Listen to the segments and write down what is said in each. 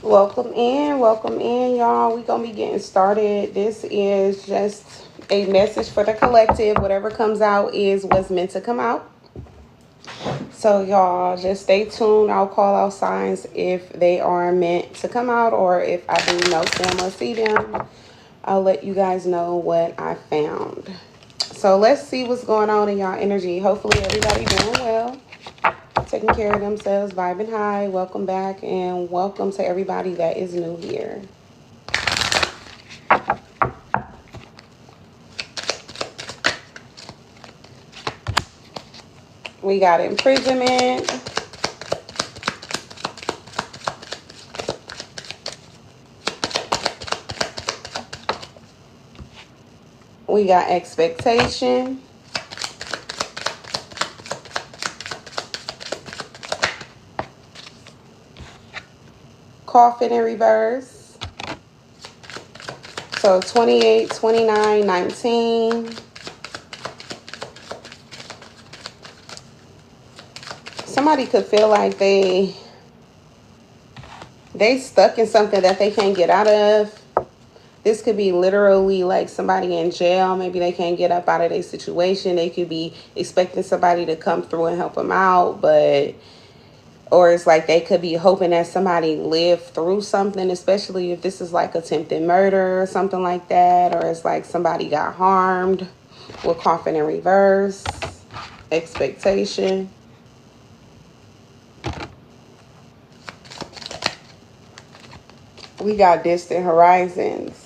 Welcome in, y'all. We gonna be getting started. This is just a message for the collective. Whatever comes out is what's meant to come out. So y'all just stay tuned. I'll call out signs if they are meant to come out, or if I do note them or see them, I'll let you guys know what I found. So let's see what's going on in y'all energy. Hopefully everybody doing well, taking care of themselves, vibing high. Welcome back, and welcome to everybody that is new here. We got imprisonment. We got expectation. Coffin in reverse. So 28, 29, 19. Somebody could feel like they stuck in something that they can't get out of. This could be literally like somebody in jail. Maybe they can't get up out of their situation. They could be expecting somebody to come through and help them out, or it's like they could be hoping that somebody lived through something, especially if this is like attempted murder or something like that, or it's like somebody got harmed. With coffin in reverse. Expectation. We got distant horizons.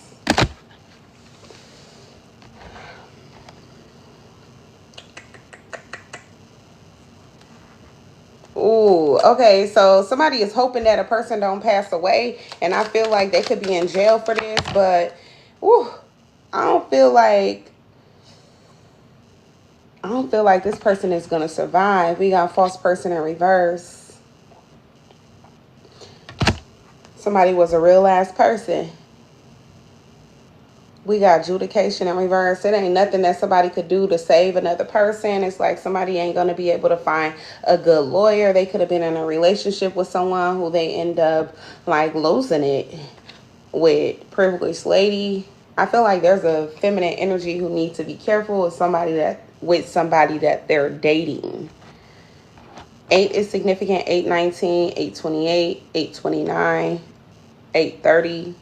Ooh, okay, so somebody is hoping that a person don't pass away, and I feel like they could be in jail for this, but I don't feel like this person is gonna survive. We got false person in reverse. Somebody was a real ass person. We got adjudication in reverse. It ain't nothing that somebody could do to save another person. It's like somebody ain't going to be able to find a good lawyer. They could have been in a relationship with someone who they end up like losing it with. Privileged lady. I feel like there's a feminine energy who needs to be careful with somebody that they're dating. 8 is significant. 819, 828, 829, 830.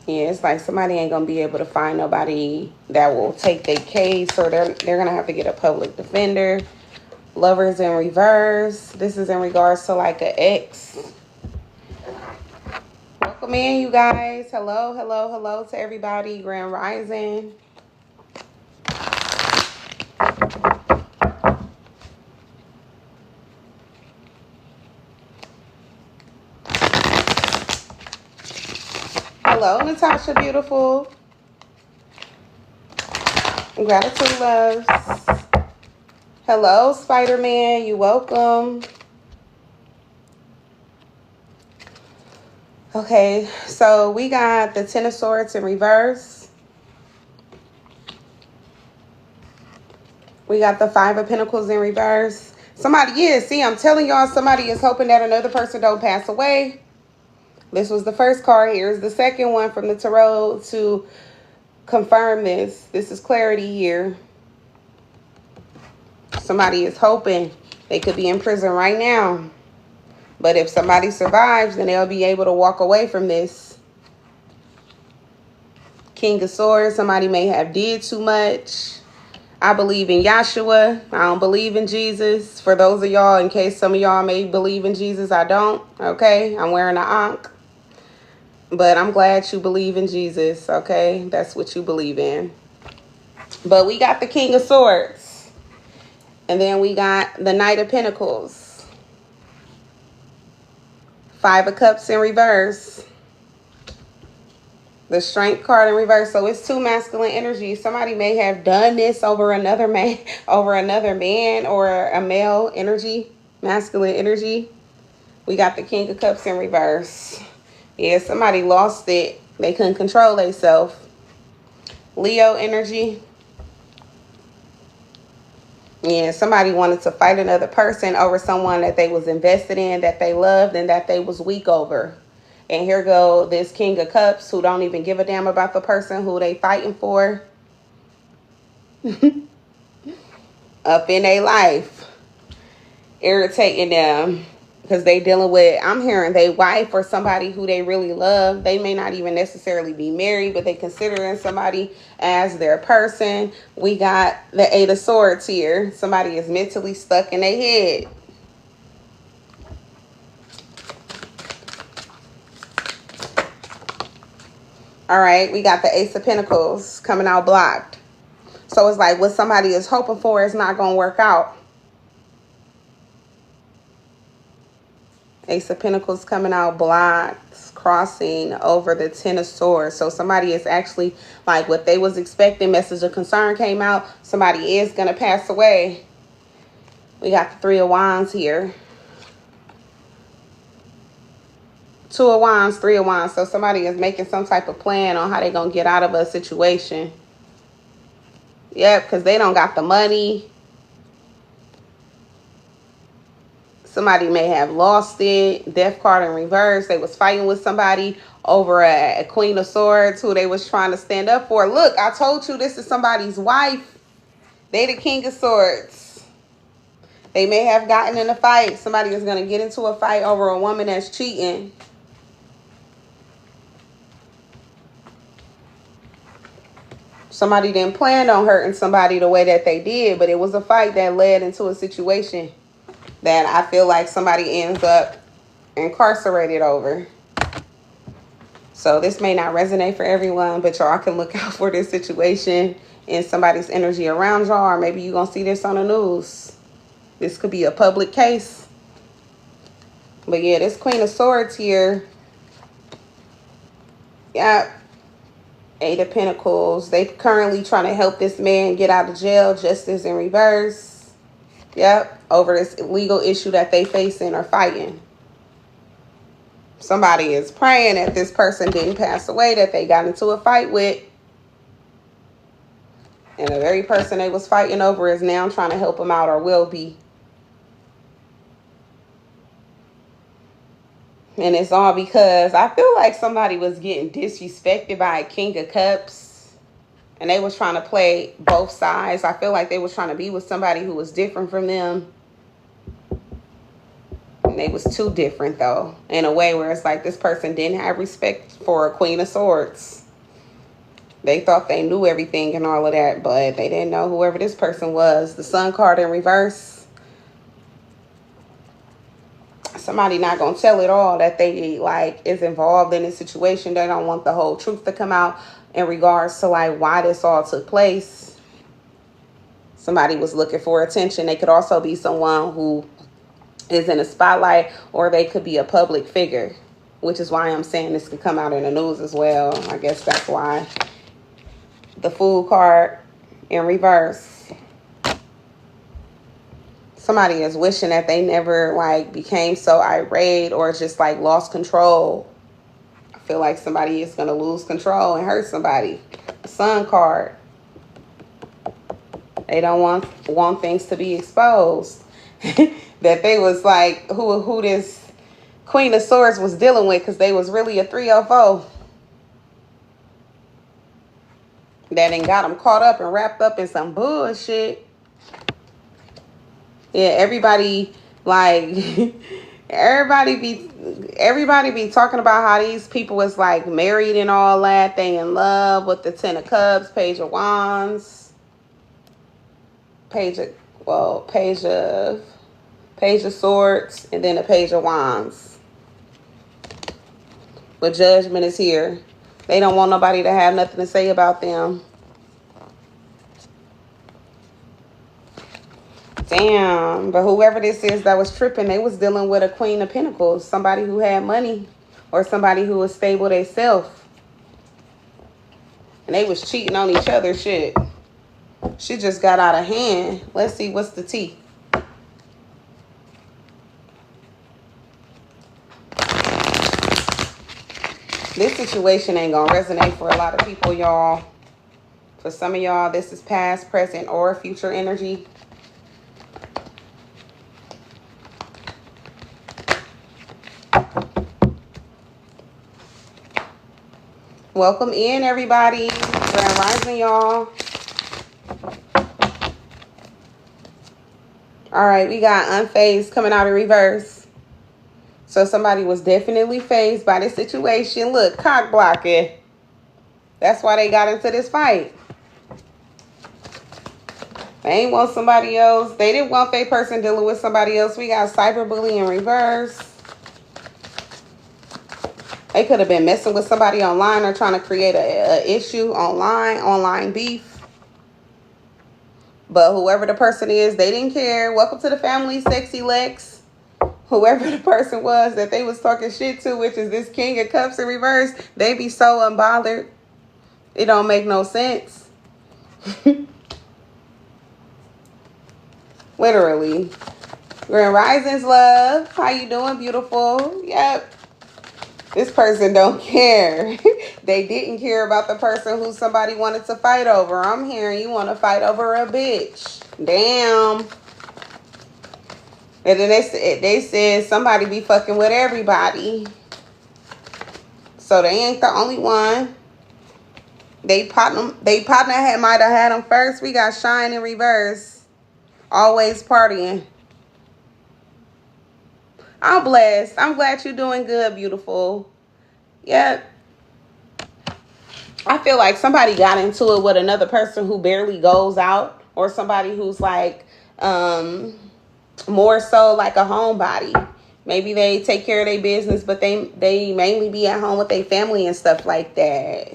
Yeah, it's like somebody ain't going to be able to find nobody that will take their case, or they're going to have to get a public defender. Lovers in reverse. This is in regards to like an ex. Welcome in, you guys. Hello, hello, hello to everybody. Grand Rising. Hello, Natasha Beautiful. Gratitude loves. Hello, Spider-Man. You welcome. Okay, so we got the Ten of Swords in reverse. We got the Five of Pentacles in reverse. Somebody is, see, I'm telling y'all, somebody is hoping that another person don't pass away. This was the first card. Here's the second one from the tarot to confirm this. This is clarity here. Somebody is hoping they could be in prison right now. But if somebody survives, then they'll be able to walk away from this. King of Swords. Somebody may have did too much. I believe in Yahshua. I don't believe in Jesus. For those of y'all, in case some of y'all may believe in Jesus, I don't. Okay? I'm wearing an ankh. But I'm glad you believe in Jesus, okay? That's what you believe in. But we got the King of Swords. And then we got the Knight of Pentacles. Five of Cups in reverse. The Strength card in reverse. So it's two masculine energies. Somebody may have done this over another man, or a male energy, masculine energy. We got the King of Cups in reverse. Yeah, somebody lost it. They couldn't control themselves. Leo energy. Yeah, somebody wanted to fight another person over someone that they was invested in, that they loved, and that they was weak over. And here go this King of Cups who don't even give a damn about the person who they fighting for up in their life, irritating them because they dealing with, I'm hearing they wife or somebody who they really love. They may not even necessarily be married, but they considering somebody as their person. We got the Eight of Swords here. Somebody is mentally stuck in their head. All right, we got the Ace of Pentacles coming out blocked. So it's like what somebody is hoping for is not going to work out. Ace of Pentacles coming out blocked, crossing over the Ten of Swords. So somebody is actually like what they was expecting. Message of concern came out. Somebody is going to pass away. We got the Three of Wands here. Two of Wands, Three of Wands. So somebody is making some type of plan on how they're going to get out of a situation. Yep, because they don't got the money. Somebody may have lost it. Death card in reverse. They was fighting with somebody over a Queen of Swords who they was trying to stand up for. Look, I told you this is somebody's wife. They the King of Swords. They may have gotten in a fight. Somebody is going to get into a fight over a woman that's cheating. Somebody didn't plan on hurting somebody the way that they did, but it was a fight that led into a situation that I feel like somebody ends up incarcerated over. So this may not resonate for everyone, but y'all can look out for this situation in somebody's energy around y'all, or maybe you're going to see this on the news. This could be a public case. But yeah, this Queen of Swords here. Yeah. Eight of Pentacles. They currently trying to help this man get out of jail. Justice in reverse. Yep. Over this legal issue that they facing or fighting. Somebody is praying that this person didn't pass away, that they got into a fight with. And the very person they was fighting over is now trying to help them out or will be. And it's all because I feel like somebody was getting disrespected by a King of Cups. And they was trying to play both sides. I feel like they was trying to be with somebody who was different from them. And they was too different, though. In a way where it's like this person didn't have respect for a Queen of Swords. They thought they knew everything and all of that. But they didn't know whoever this person was. The Sun card in reverse. Somebody not going to tell it all that they like is involved in this situation. They don't want the whole truth to come out in regards to like why this all took place. Somebody was looking for attention. They could also be someone who is in a spotlight, or they could be a public figure, which is why I'm saying this could come out in the news as well. I guess that's why. The Fool card in reverse. Somebody is wishing that they never like became so irate or just like lost control. I feel like somebody is going to lose control and hurt somebody. The Sun card. They don't want things to be exposed. That they was like who this Queen of Swords was dealing with, because they was really a 304. That ain't got them caught up and wrapped up in some bullshit. Yeah, everybody like everybody be talking about how these people is like married and all that. They in love with the Ten of Cups, Page of Wands, Page of Swords, and then a Page of Wands. But Judgment is here. They don't want nobody to have nothing to say about them. Damn, but whoever this is that was tripping, they was dealing with a Queen of Pentacles. Somebody who had money or somebody who was stable themselves. And they was cheating on each other, shit. She just got out of hand. Let's see, what's the tea? This situation ain't gonna resonate for a lot of people, y'all. For some of y'all, this is past, present, or future energy. Welcome in, everybody. Grand Rising, y'all. All right, we got unfazed coming out in reverse. So somebody was definitely fazed by this situation. Look, cock blocking. That's why they got into this fight. They ain't want somebody else. They didn't want their person dealing with somebody else. We got cyberbullying in reverse. They could have been messing with somebody online or trying to create a issue online beef. But whoever the person is, they didn't care. Welcome to the family, Sexy Lex. Whoever the person was that they was talking shit to, which is this King of Cups in reverse, they be so unbothered. It don't make no sense. Literally. Grand Risings, love. How you doing, beautiful? Yep. This person don't care. They didn't care about the person who somebody wanted to fight over. I'm hearing you want to fight over a bitch. Damn. And then they said somebody be fucking with everybody. So they ain't the only one. They partner might have had them first. We got Shine in reverse. Always partying. I'm blessed. I'm glad you're doing good, beautiful. Yep. I feel like somebody got into it with another person who barely goes out, or somebody who's like more so like a homebody. Maybe they take care of their business, but they mainly be at home with their family and stuff like that.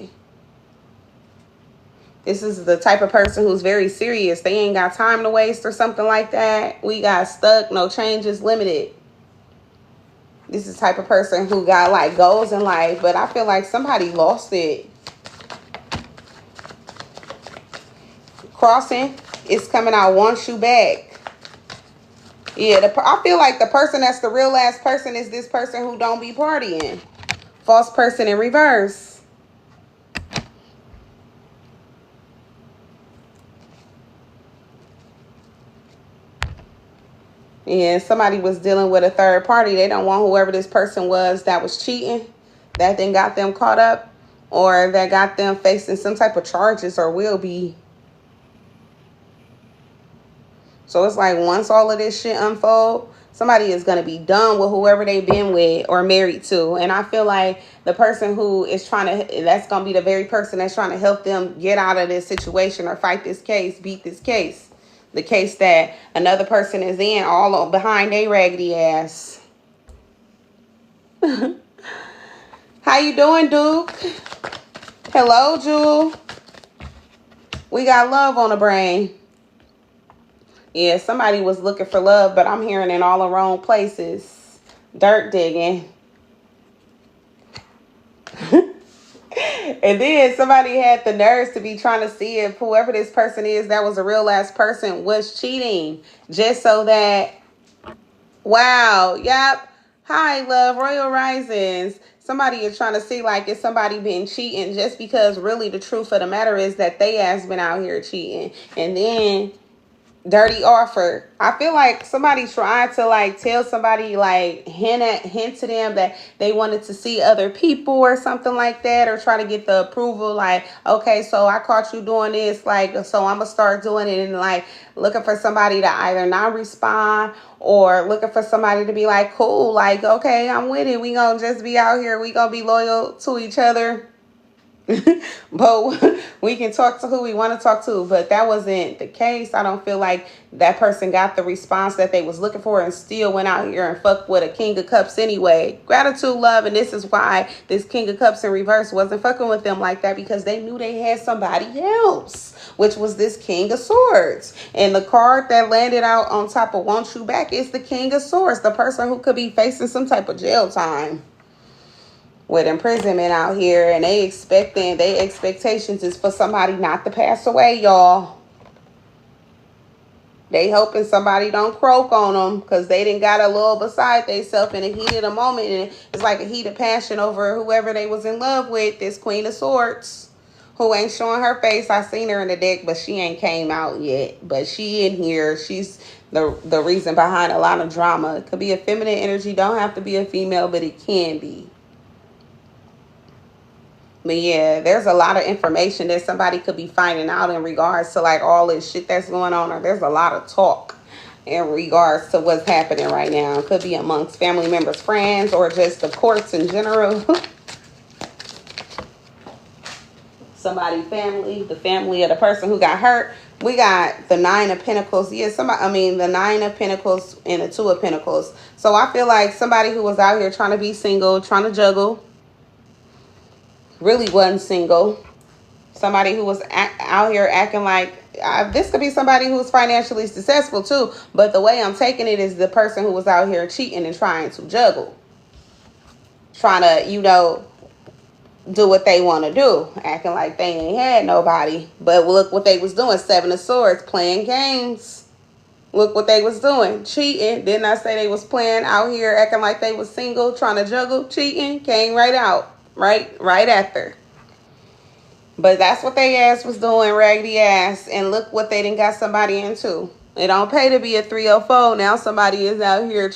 This is the type of person who's very serious. They ain't got time to waste or something like that. We got stuck, no changes, limited. This is the type of person who got like goals in life, but I feel like somebody lost it. Crossing is coming out, wants you back. Yeah, I feel like the person that's the real last person is this person who don't be partying. False person in reverse. Yeah, somebody was dealing with a third party. They don't want whoever this person was that was cheating, that then got them caught up, or that got them facing some type of charges or will be. So it's like once all of this shit unfold, somebody is going to be done with whoever they've been with or married to. And I feel like the person who is that's going to be the very person that's trying to help them get out of this situation or fight this case, beat this case. The case that another person is in, all behind a raggedy ass. How you doing, Duke? Hello, Jewel. We got love on the brain. Yeah, somebody was looking for love, but I'm hearing in all the wrong places. Dirt digging. And then somebody had the nerves to be trying to see if whoever this person is that was a real last person was cheating. Just so that, wow, yep. Hi, love, Royal Risings. Somebody is trying to see like if somebody been cheating, just because really the truth of the matter is that they has been out here cheating. And then dirty offer. I feel like somebody tried to like tell somebody, like hint to them that they wanted to see other people or something like that, or try to get the approval, like, okay, so I caught you doing this, like, so I'm gonna start doing it, and like looking for somebody to either not respond or looking for somebody to be like, cool, like, okay, I'm with it, we gonna just be out here, we gonna be loyal to each other. But we can talk to who we want to talk to, but that wasn't the case. I don't feel like that person got the response that they was looking for and still went out here and fucked with a King of Cups anyway. Gratitude, love, and this is why this King of Cups in reverse wasn't fucking with them like that, because they knew they had somebody else, which was this King of Swords. And the card that landed out on top of Want You Back is the King of Swords, the person who could be facing some type of jail time with imprisonment out here, and their expectations is for somebody not to pass away, y'all. They hoping somebody don't croak on them because they didn't got a little beside themselves in a heat of the moment, and it's like a heat of passion over whoever they was in love with, this Queen of Swords, who ain't showing her face. I seen her in the deck, but she ain't came out yet, but she in here. She's the reason behind a lot of drama. It could be a feminine energy, don't have to be a female, but it can be. But yeah, there's a lot of information that somebody could be finding out in regards to like all this shit that's going on, or there's a lot of talk in regards to what's happening right now. It could be amongst family members, friends, or just the courts in general. Somebody family, the family of the person who got hurt. We got the Nine of Pentacles. Yeah, the Nine of Pentacles and the Two of Pentacles. So I feel like somebody who was out here trying to be single, trying to juggle, really wasn't single. Somebody who was out here acting like, this could be somebody who was financially successful too. But the way I'm taking it is the person who was out here cheating and trying to juggle. Trying to, do what they want to do, acting like they ain't had nobody. But look what they was doing. Seven of Swords, playing games. Look what they was doing, cheating. Didn't I say they was playing out here, acting like they was single, trying to juggle, cheating? Came right out, right after. But that's what they ass was doing, raggedy ass. And look what they done got somebody into. It don't pay to be a 304. Now somebody is out here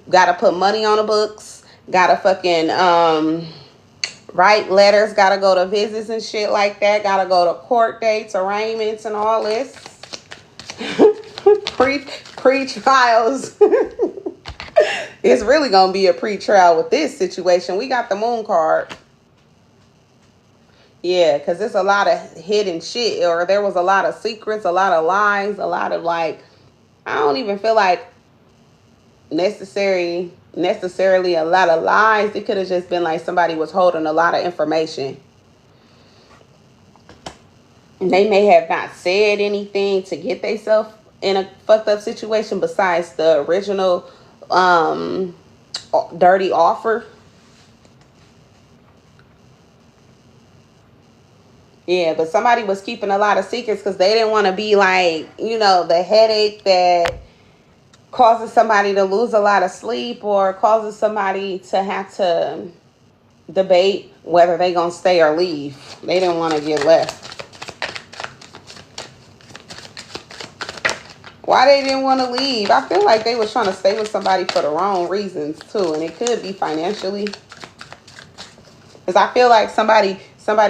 gotta put money on the books, gotta fucking write letters, gotta go to visits and shit like that, gotta go to court dates, arraignments, and all this. Pre-trials. It's really gonna be a pre-trial with this situation. We got the Moon card. Yeah, because there's a lot of hidden shit, or there was a lot of secrets, a lot of lies, a lot of I don't even feel like necessarily a lot of lies. It could have just been like somebody was holding a lot of information. They may have not said anything to get themselves in a fucked up situation besides the original dirty offer. Yeah, but somebody was keeping a lot of secrets because they didn't want to be the headache that causes somebody to lose a lot of sleep, or causes somebody to have to debate whether they gonna stay or leave. They didn't want to get left. Why they didn't want to leave? I feel like they was trying to stay with somebody for the wrong reasons too, and it could be financially. Because I feel like somebody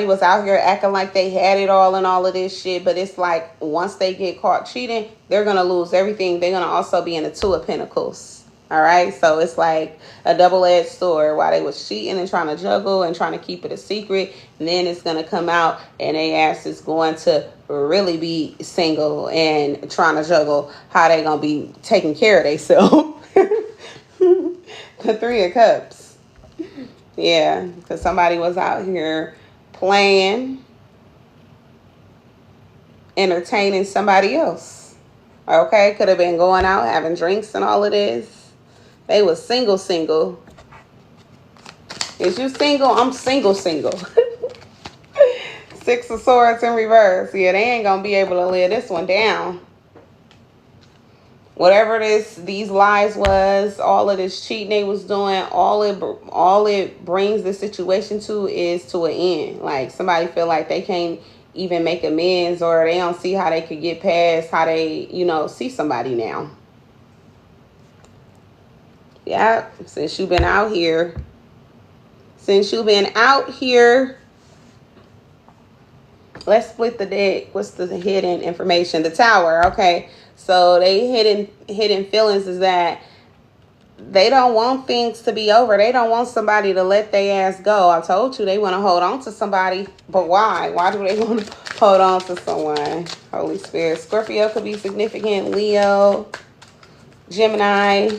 was out here acting like they had it all and all of this shit. But it's like once they get caught cheating, they're going to lose everything. They're going to also be in the Two of Pentacles. All right. So it's like a double-edged sword. While they was cheating and trying to juggle and trying to keep it a secret. And then it's going to come out and their ass is going to really be single and trying to juggle how they going to be taking care of themselves. The Three of Cups. Yeah, because somebody was out here playing, entertaining somebody else. Okay, could have been going out, having drinks and all of this. They was single. Is you single? I'm single. Six of Swords in reverse. Yeah, they ain't going to be able to lay this one down. Whatever these lies was, all of this cheating they was doing, all it brings the situation to is to an end. Like somebody feel like they can't even make amends, or they don't see how they could get past how they, see somebody now. Yeah, since you've been out here. Let's split the deck. What's the hidden information? The Tower. Okay. So they hidden feelings is that they don't want things to be over. They don't want somebody to let their ass go. I told you they want to hold on to somebody. But why? Why do they want to hold on to someone? Holy Spirit. Scorpio could be significant. Leo. Gemini.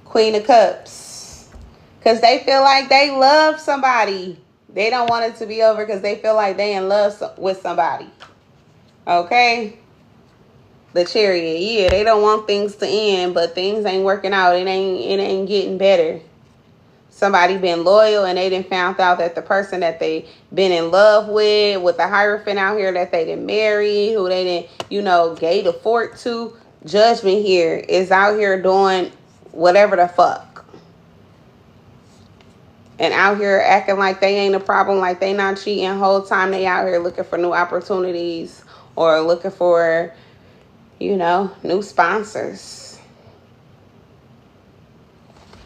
Queen of Cups. Because they feel like they love somebody. They don't want it to be over because they feel like they in love with somebody. Okay? The Chariot. Yeah, they don't want things to end, but things ain't working out. It ain't getting better. Somebody been loyal and they done found out that the person that they been in love with the Hierophant out here that they done married, who they done, gave the fort to, Judgment here, is out here doing whatever the fuck. And out here acting like they ain't a problem, like they not cheating. Whole time they out here looking for new opportunities or looking for, new sponsors.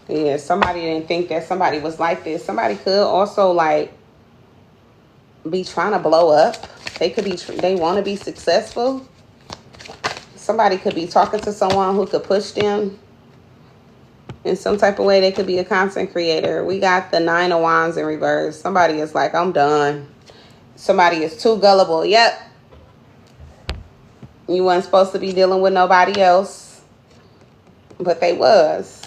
Yeah, somebody didn't think that somebody was like this. Somebody could also like be trying to blow up. They could be, they want to be successful. Somebody could be talking to someone who could push them in some type of way. They could be a content creator. We got the 9 of Wands in reverse. Somebody is like, I'm done. Somebody is too gullible. Yep. You weren't supposed to be dealing with nobody else, but they was.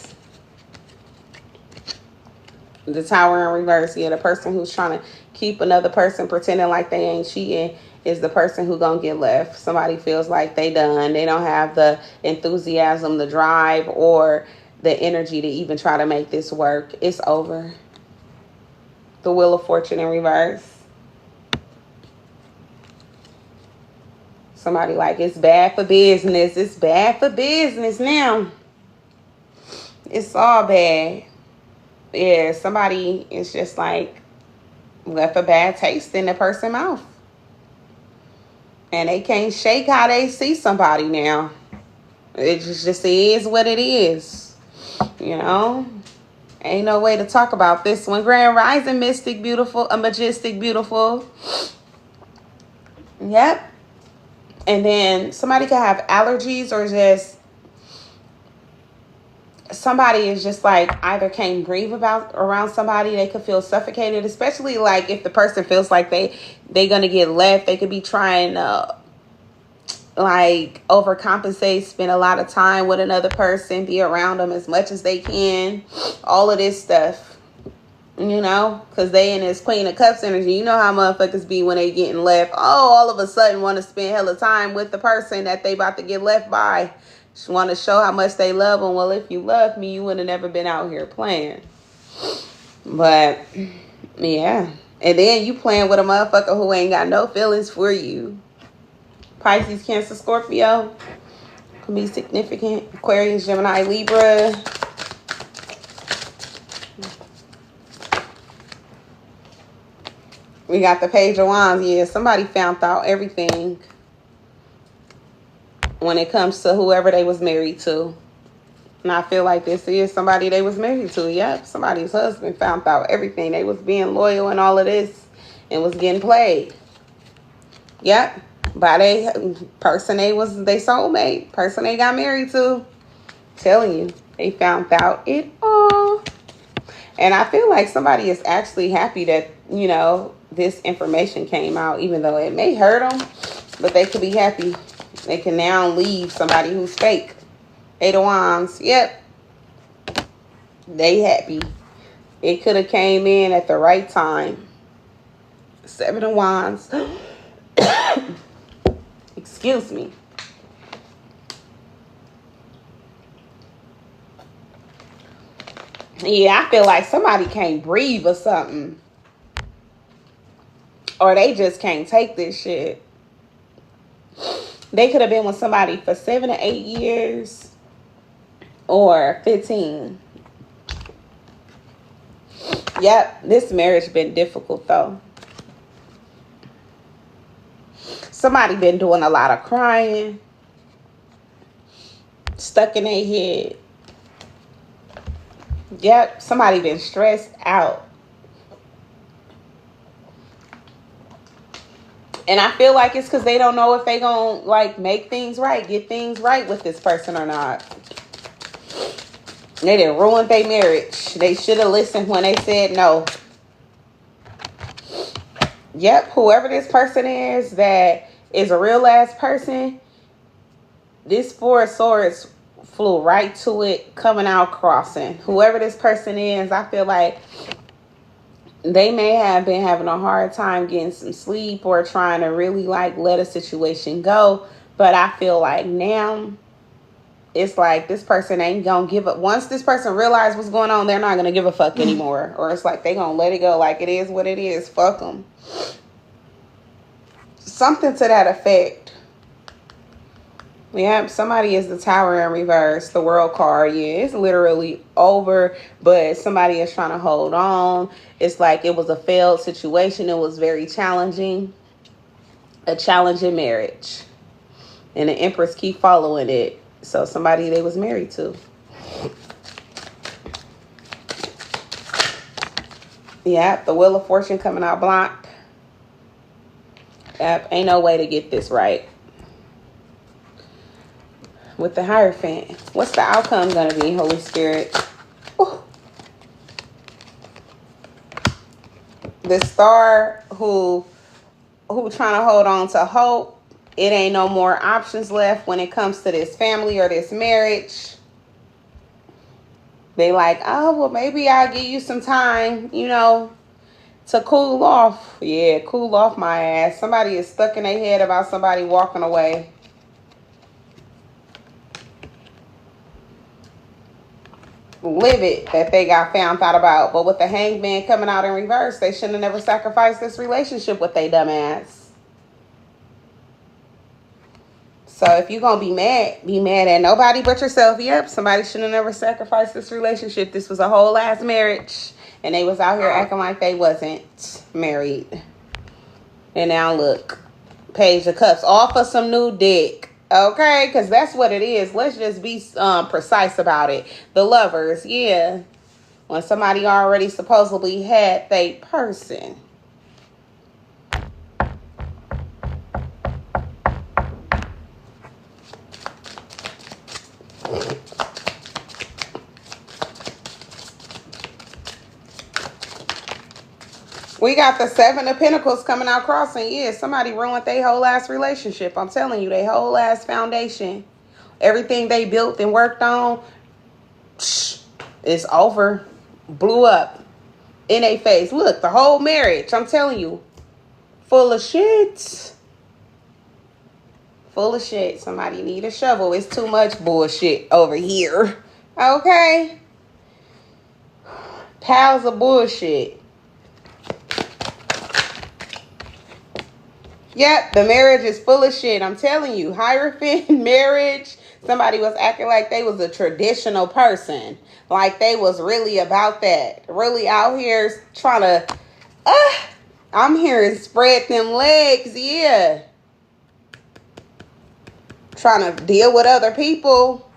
The Tower in reverse. Yeah, the person who's trying to keep another person pretending like they ain't cheating is the person who gonna get left. Somebody feels like they done. They don't have the enthusiasm, the drive, or the energy to even try to make this work. It's over. The Wheel of Fortune in reverse. Somebody like, it's bad for business. It's bad for business now. It's all bad. Yeah, somebody is just like left a bad taste in the person's mouth. And they can't shake how they see somebody now. It just is what it is. You know? Ain't no way to talk about this one. Grand Rising, Mystic, beautiful, a majestic, beautiful. Yep. And then somebody could have allergies, or just somebody is just like either can't breathe around somebody. They could feel suffocated, especially like if the person feels like they gonna get left. They could be trying to like overcompensate, spend a lot of time with another person, be around them as much as they can, all of this stuff, you know, because they in this Queen of Cups energy. You know how motherfuckers be when they getting left. Oh, all of a sudden want to spend hella time with the person that they about to get left by. Just want to show how much they love them. Well, if you love me, you would have never been out here playing. But yeah, and then you playing with a motherfucker who ain't got no feelings for you. Pisces, Cancer, Scorpio can be significant. Aquarius, Gemini, Libra. We got the Page of Wands. Yeah, somebody found out everything when it comes to whoever they was married to. And I feel like this is somebody they was married to. Yep, somebody's husband found out everything. They was being loyal and all of this and was getting played. Yep. By they person they was they soulmate, person they got married to. Telling you, they found out it all. And I feel like somebody is actually happy that, you know, this information came out, even though it may hurt them, but they could be happy. They can now leave somebody who's fake. 8 of Wands. Yep. They happy. It could have came in at the right time. 7 of Wands. Excuse me. Yeah, I feel like somebody can't breathe or something. Or they just can't take this shit. They could have been with somebody for 7 to 8 years. Or 15. Yep, this marriage been difficult though. Somebody been doing a lot of crying. Stuck in their head. Yep, somebody been stressed out. And I feel like it's because they don't know if they gonna like make things right, get things right with this person or not. They didn't ruin their marriage. They should have listened when they said no. Yep, whoever this person is that is a real ass person, this 4 of Swords flew right to it, coming out crossing. Whoever this person is, I feel like they may have been having a hard time getting some sleep or trying to really like let a situation go. But I feel like now it's like this person ain't gonna give up. Once this person realizes what's going on, they're not gonna give a fuck anymore. Or it's like they gonna let it go like it is what it is. Fuck them. Something to that effect. Yeah, somebody is the Tower in reverse, the World card. Yeah, it's literally over, but somebody is trying to hold on. It's like it was a failed situation. It was very challenging. A challenging marriage. And the Empress keep following it. So somebody they was married to. Yep, the Wheel of Fortune coming out blocked. Yep, ain't no way to get this right. With the Hierophant, what's the outcome gonna be, Holy Spirit? Ooh. The Star who trying to hold on to hope. It ain't no more options left when it comes to this family or this marriage. They like, oh, well, maybe I'll give you some time, you know, to cool off. Yeah, cool off my ass. Somebody is stuck in their head about somebody walking away. Livid that they got found out about. But with the Hangman coming out in reverse, they shouldn't have never sacrificed this relationship with they dumb ass. So if you're going to be mad at nobody but yourself. Yep, somebody should have never sacrificed this relationship. This was a whole ass marriage. And they was out here acting like they wasn't married. And now look, Page of Cups, all for some new dick. Okay, because that's what it is. Let's just be precise about it. The Lovers, yeah. When somebody already supposedly had they person. We got the Seven of Pentacles coming out crossing. Yeah, somebody ruined their whole ass relationship. I'm telling you, their whole ass foundation. Everything they built and worked on, it's over. Blew up in a face. Look, the whole marriage, I'm telling you, full of shit. Full of shit. Somebody need a shovel. It's too much bullshit over here. Okay? Piles of bullshit. Yep, the marriage is full of shit. I'm telling you, Hierophant marriage. Somebody was acting like they was a traditional person. Like they was really about that. Really out here trying to, I'm hearing spread them legs, yeah. Trying to deal with other people.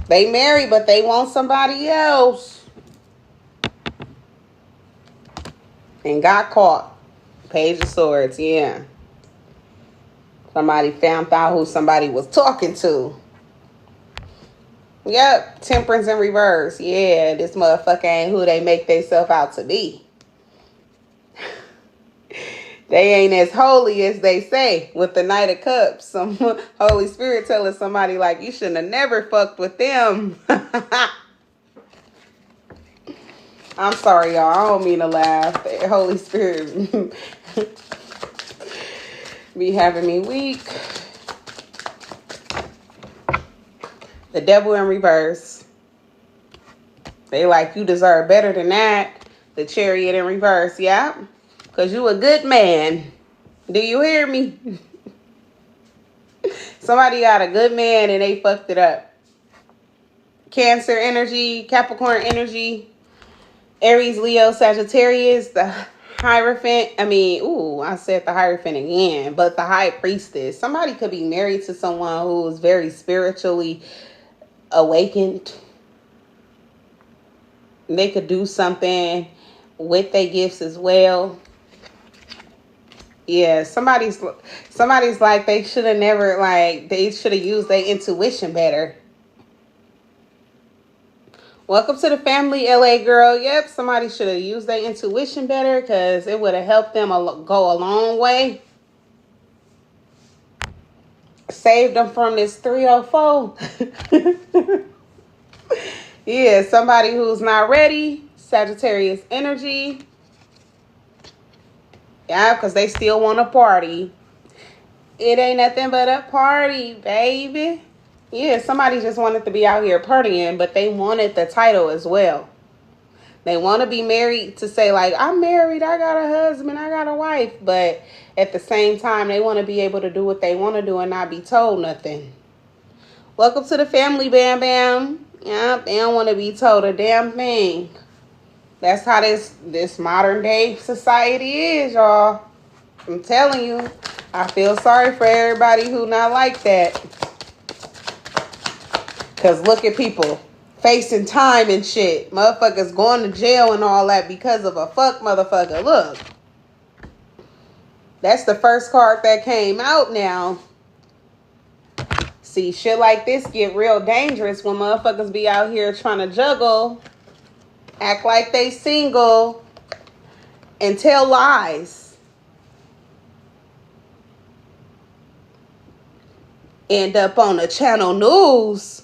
They married, but they want somebody else. And got caught. Page of Swords, yeah. Somebody found out who somebody was talking to. Yep, Temperance in reverse. Yeah, this motherfucker ain't who they make themselves out to be. They ain't as holy as they say with the Knight of Cups. Some Holy Spirit telling somebody like, you shouldn't have never fucked with them. I'm sorry, y'all. I don't mean to laugh. The Holy Spirit be having me weak. The Devil in reverse. They like, you deserve better than that. The Chariot in reverse, yeah. Because you a good man. Do you hear me? Somebody got a good man and they fucked it up. Cancer energy, Capricorn energy, Aries, Leo, Sagittarius, the Hierophant. I said the Hierophant again, but the High Priestess. Somebody could be married to someone who is very spiritually awakened. They could do something with their gifts as well. Yeah, somebody's like they should have never, like, they should have used their intuition better. Welcome to the family, LA girl. Yep, somebody should have used their intuition better because it would have helped them go a long way. Saved them from this 304. Yeah, somebody who's not ready. Sagittarius energy. Yeah, because they still want to party. It ain't nothing but a party, baby. Yeah, somebody just wanted to be out here partying, but they wanted the title as well. They want to be married to say, like, I'm married, I got a husband, I got a wife. But at the same time, they want to be able to do what they want to do and not be told nothing. Welcome to the family, Bam Bam. Yeah, they don't want to be told a damn thing. That's how this modern day society is, y'all. I'm telling you. I feel sorry for everybody who not like that. Because look at people facing time and shit. Motherfuckers going to jail and all that because of a fuck motherfucker. Look. That's the first card that came out now. See, shit like this get real dangerous when motherfuckers be out here trying to juggle, act like they single, and tell lies. End up on the channel news.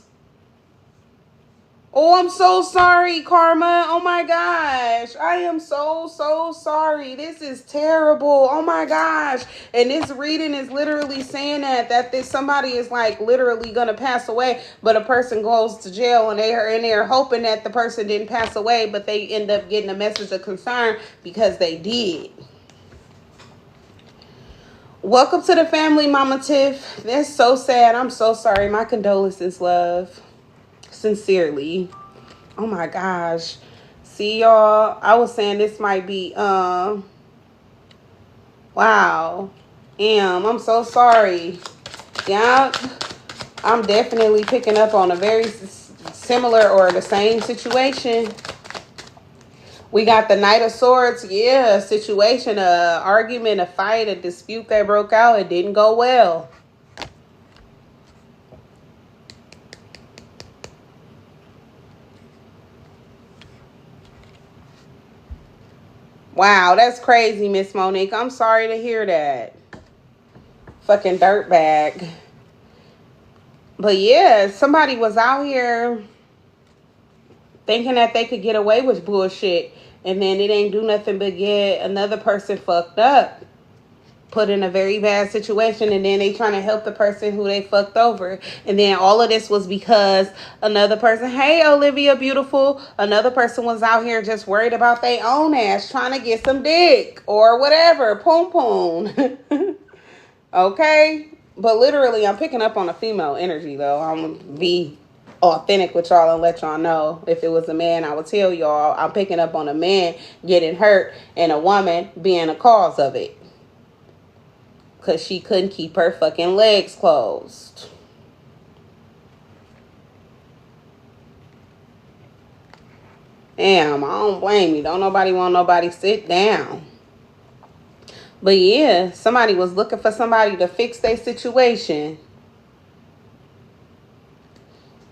Oh, I'm so sorry, Karma. Oh my gosh. I am so sorry. This is terrible. Oh my gosh. And this reading is literally saying that somebody is like literally gonna pass away, but a person goes to jail and they're hoping that the person didn't pass away, but they end up getting a message of concern because they did. Welcome to the family, Mama Tiff. That's so sad. I'm so sorry. My condolences, love. Sincerely. Oh my gosh. See, y'all, I was saying this might be wow. I'm so sorry. Yeah, I'm definitely picking up on a very similar or the same situation. We got the Knight of Swords. Yeah, a situation, a argument, a fight, a dispute that broke out. It didn't go well. Wow, that's crazy, Miss Monique. I'm sorry to hear that. Fucking dirtbag. But yeah, somebody was out here thinking that they could get away with bullshit, and then it ain't do nothing but get another person fucked up, put in a very bad situation, and then they trying to help the person who they fucked over. And then all of this was because another person, hey Olivia beautiful, another person was out here just worried about their own ass, trying to get some dick or whatever, poom poom. Okay, but literally I'm picking up on a female energy though. I'm gonna be authentic with y'all and let y'all know. If it was a man, I would tell y'all. I'm picking up on a man getting hurt and a woman being a cause of it. Because she couldn't keep her fucking legs closed. Damn, I don't blame you. Don't nobody want nobody sit down. But yeah, somebody was looking for somebody to fix their situation.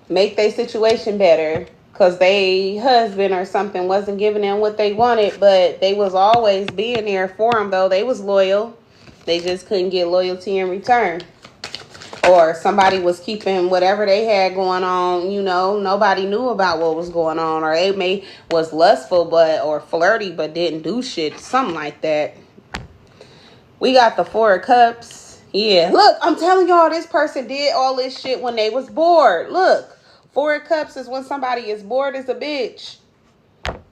Make their situation better. Because they husband or something wasn't giving them what they wanted. But they was always being there for them, though. They was loyal. They just couldn't get loyalty in return. Or somebody was keeping whatever they had going on, you know, nobody knew about what was going on. Or they was lustful or flirty but didn't do shit. Something like that. We got the Four of Cups. Yeah, look, I'm telling y'all, this person did all this shit when they was bored. Look, Four of Cups is when somebody is bored as a bitch.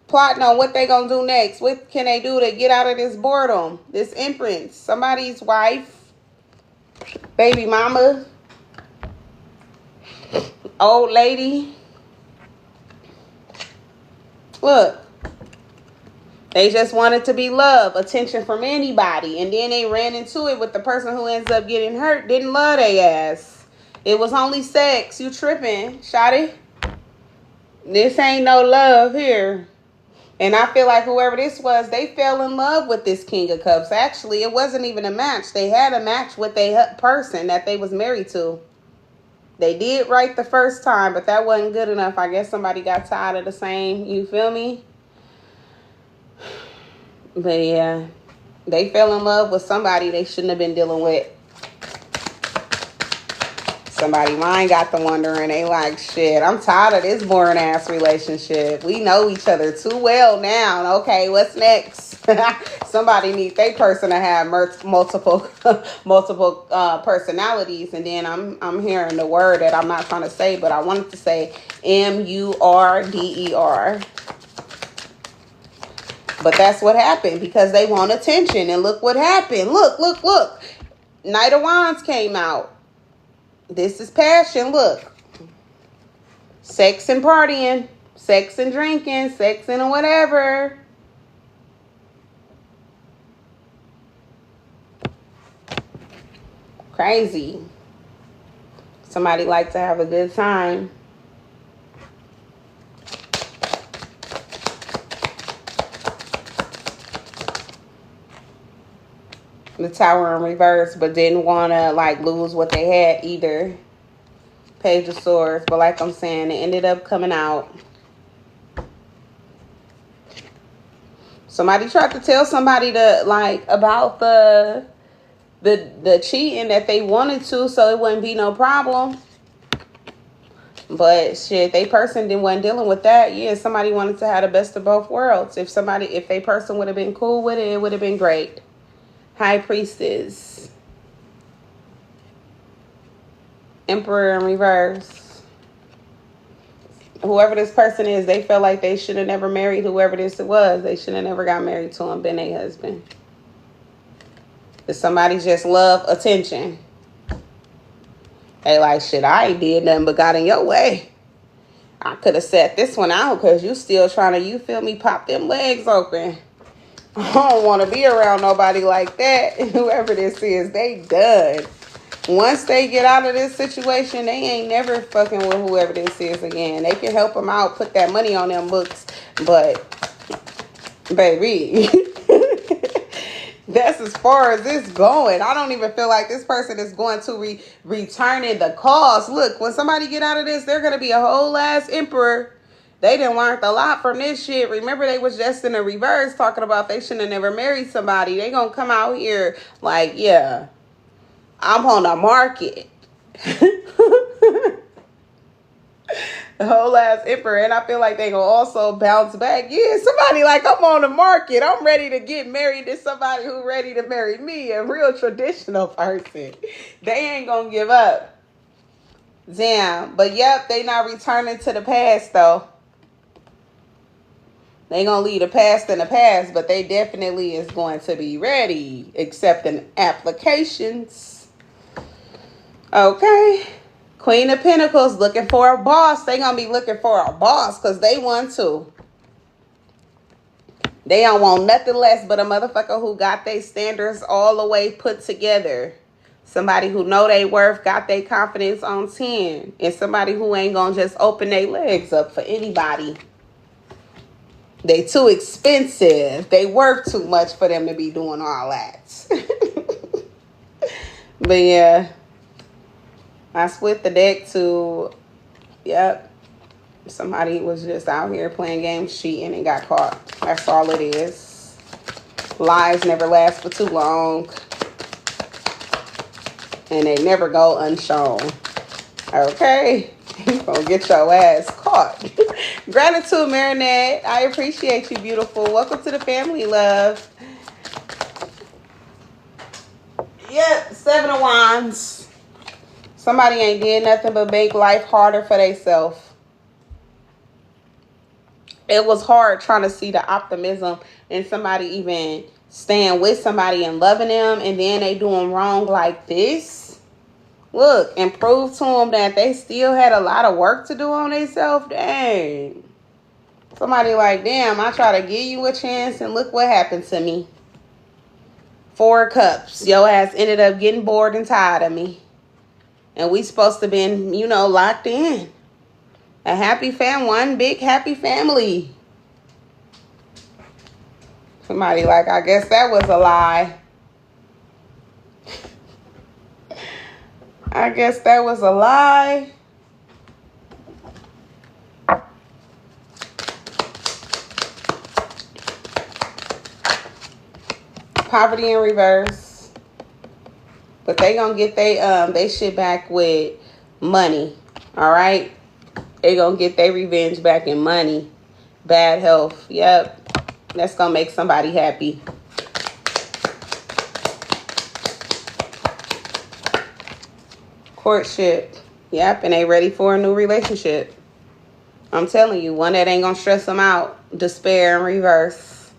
Plotting on what they gonna do next. What can they do to get out of this boredom? This Empress. Somebody's wife. Baby mama. Old lady. Look. They just wanted to be loved. Attention from anybody. And then they ran into it with the person who ends up getting hurt. Didn't love their ass. It was only sex. You tripping, shawty? This ain't no love here. And I feel like whoever this was, they fell in love with this King of Cups. Actually, it wasn't even a match. They had a match with a person that they was married to. They did right the first time, but that wasn't good enough. I guess somebody got tired of the same. You feel me? But yeah, they fell in love with somebody they shouldn't have been dealing with. Somebody mind got them wondering. They like, shit, I'm tired of this boring ass relationship. We know each other too well now. Okay, what's next? Somebody needs their person to have multiple personalities. And then I'm hearing the word that I'm not trying to say, but I wanted to say MURDER. But that's what happened because they want attention. And look what happened. Look. Knight of Wands came out. This is passion. Look. Sex and partying. Sex and drinking. Sex and whatever. Crazy. Somebody like to have a good time. The Tower in reverse, but didn't want to like lose what they had either. Page of Swords, but like I'm saying, it ended up coming out. Somebody tried to tell somebody to like about the cheating that they wanted to, so it wouldn't be no problem. But shit, they person wasn't dealing with that. Yeah, somebody wanted to have the best of both worlds. If they person would have been cool with it, it would have been great. High Priestess. Emperor in reverse. Whoever this person is, they felt like they should have never married whoever this was. They should have never got married to him, been a husband. If somebody just love attention. They like, shit, I ain't did nothing but got in your way. I could have set this one out because you still trying to, you feel me, pop them legs open. I don't want to be around nobody like that. Whoever this is, they done. Once they get out of this situation, they ain't never fucking with whoever this is again. They can help them out, put that money on them books. But, baby, that's as far as it's going. I don't even feel like this person is going to return in the cause. Look, when somebody get out of this, they're going to be a whole ass emperor. They done learned a lot from this shit. Remember, they was just in the reverse talking about they shouldn't have never married somebody. They gonna come out here like, yeah, I'm on the market. The whole ass emperor. And I feel like they gonna also bounce back. Yeah, somebody like, I'm on the market. I'm ready to get married to somebody who ready to marry me. A real traditional person. They ain't gonna give up. Damn. But yep, they not returning to the past though. They gonna leave the past in the past, but they definitely is going to be ready, accepting applications. Okay. Queen of Pentacles looking for a boss. They gonna be looking for a boss because they want to. They don't want nothing less but a motherfucker who got their standards all the way put together. Somebody who know they worth, got their confidence on 10. And somebody who ain't gonna just open their legs up for anybody. They too expensive. They worth too much for them to be doing all that. But yeah. I split the deck to, yep. Somebody was just out here playing games, cheating, and got caught. That's all it is. Lies never last for too long. And they never go unshown. Okay? You gonna get your ass caught. Gratitude, Marinette. I appreciate you, beautiful. Welcome to the family, love. Yep, 7 of Wands. Somebody ain't did nothing but make life harder for themselves. It was hard trying to see the optimism in somebody even staying with somebody and loving them, and then they doing wrong like this. Look, and prove to them that they still had a lot of work to do on themselves. Dang. Somebody like, damn, I try to give you a chance and look what happened to me. 4 Cups. Your ass ended up getting bored and tired of me. And we supposed to been, you know, locked in. A happy family. One big happy family. Somebody like, I guess that was a lie. I guess that was a lie. Poverty in reverse. But they gonna get they shit back with money. All right? They gonna get their revenge back in money. Bad health. Yep. That's gonna make somebody happy. Courtship. Yep, and they ready for a new relationship. I'm telling you, one that ain't gonna stress them out. Despair in reverse.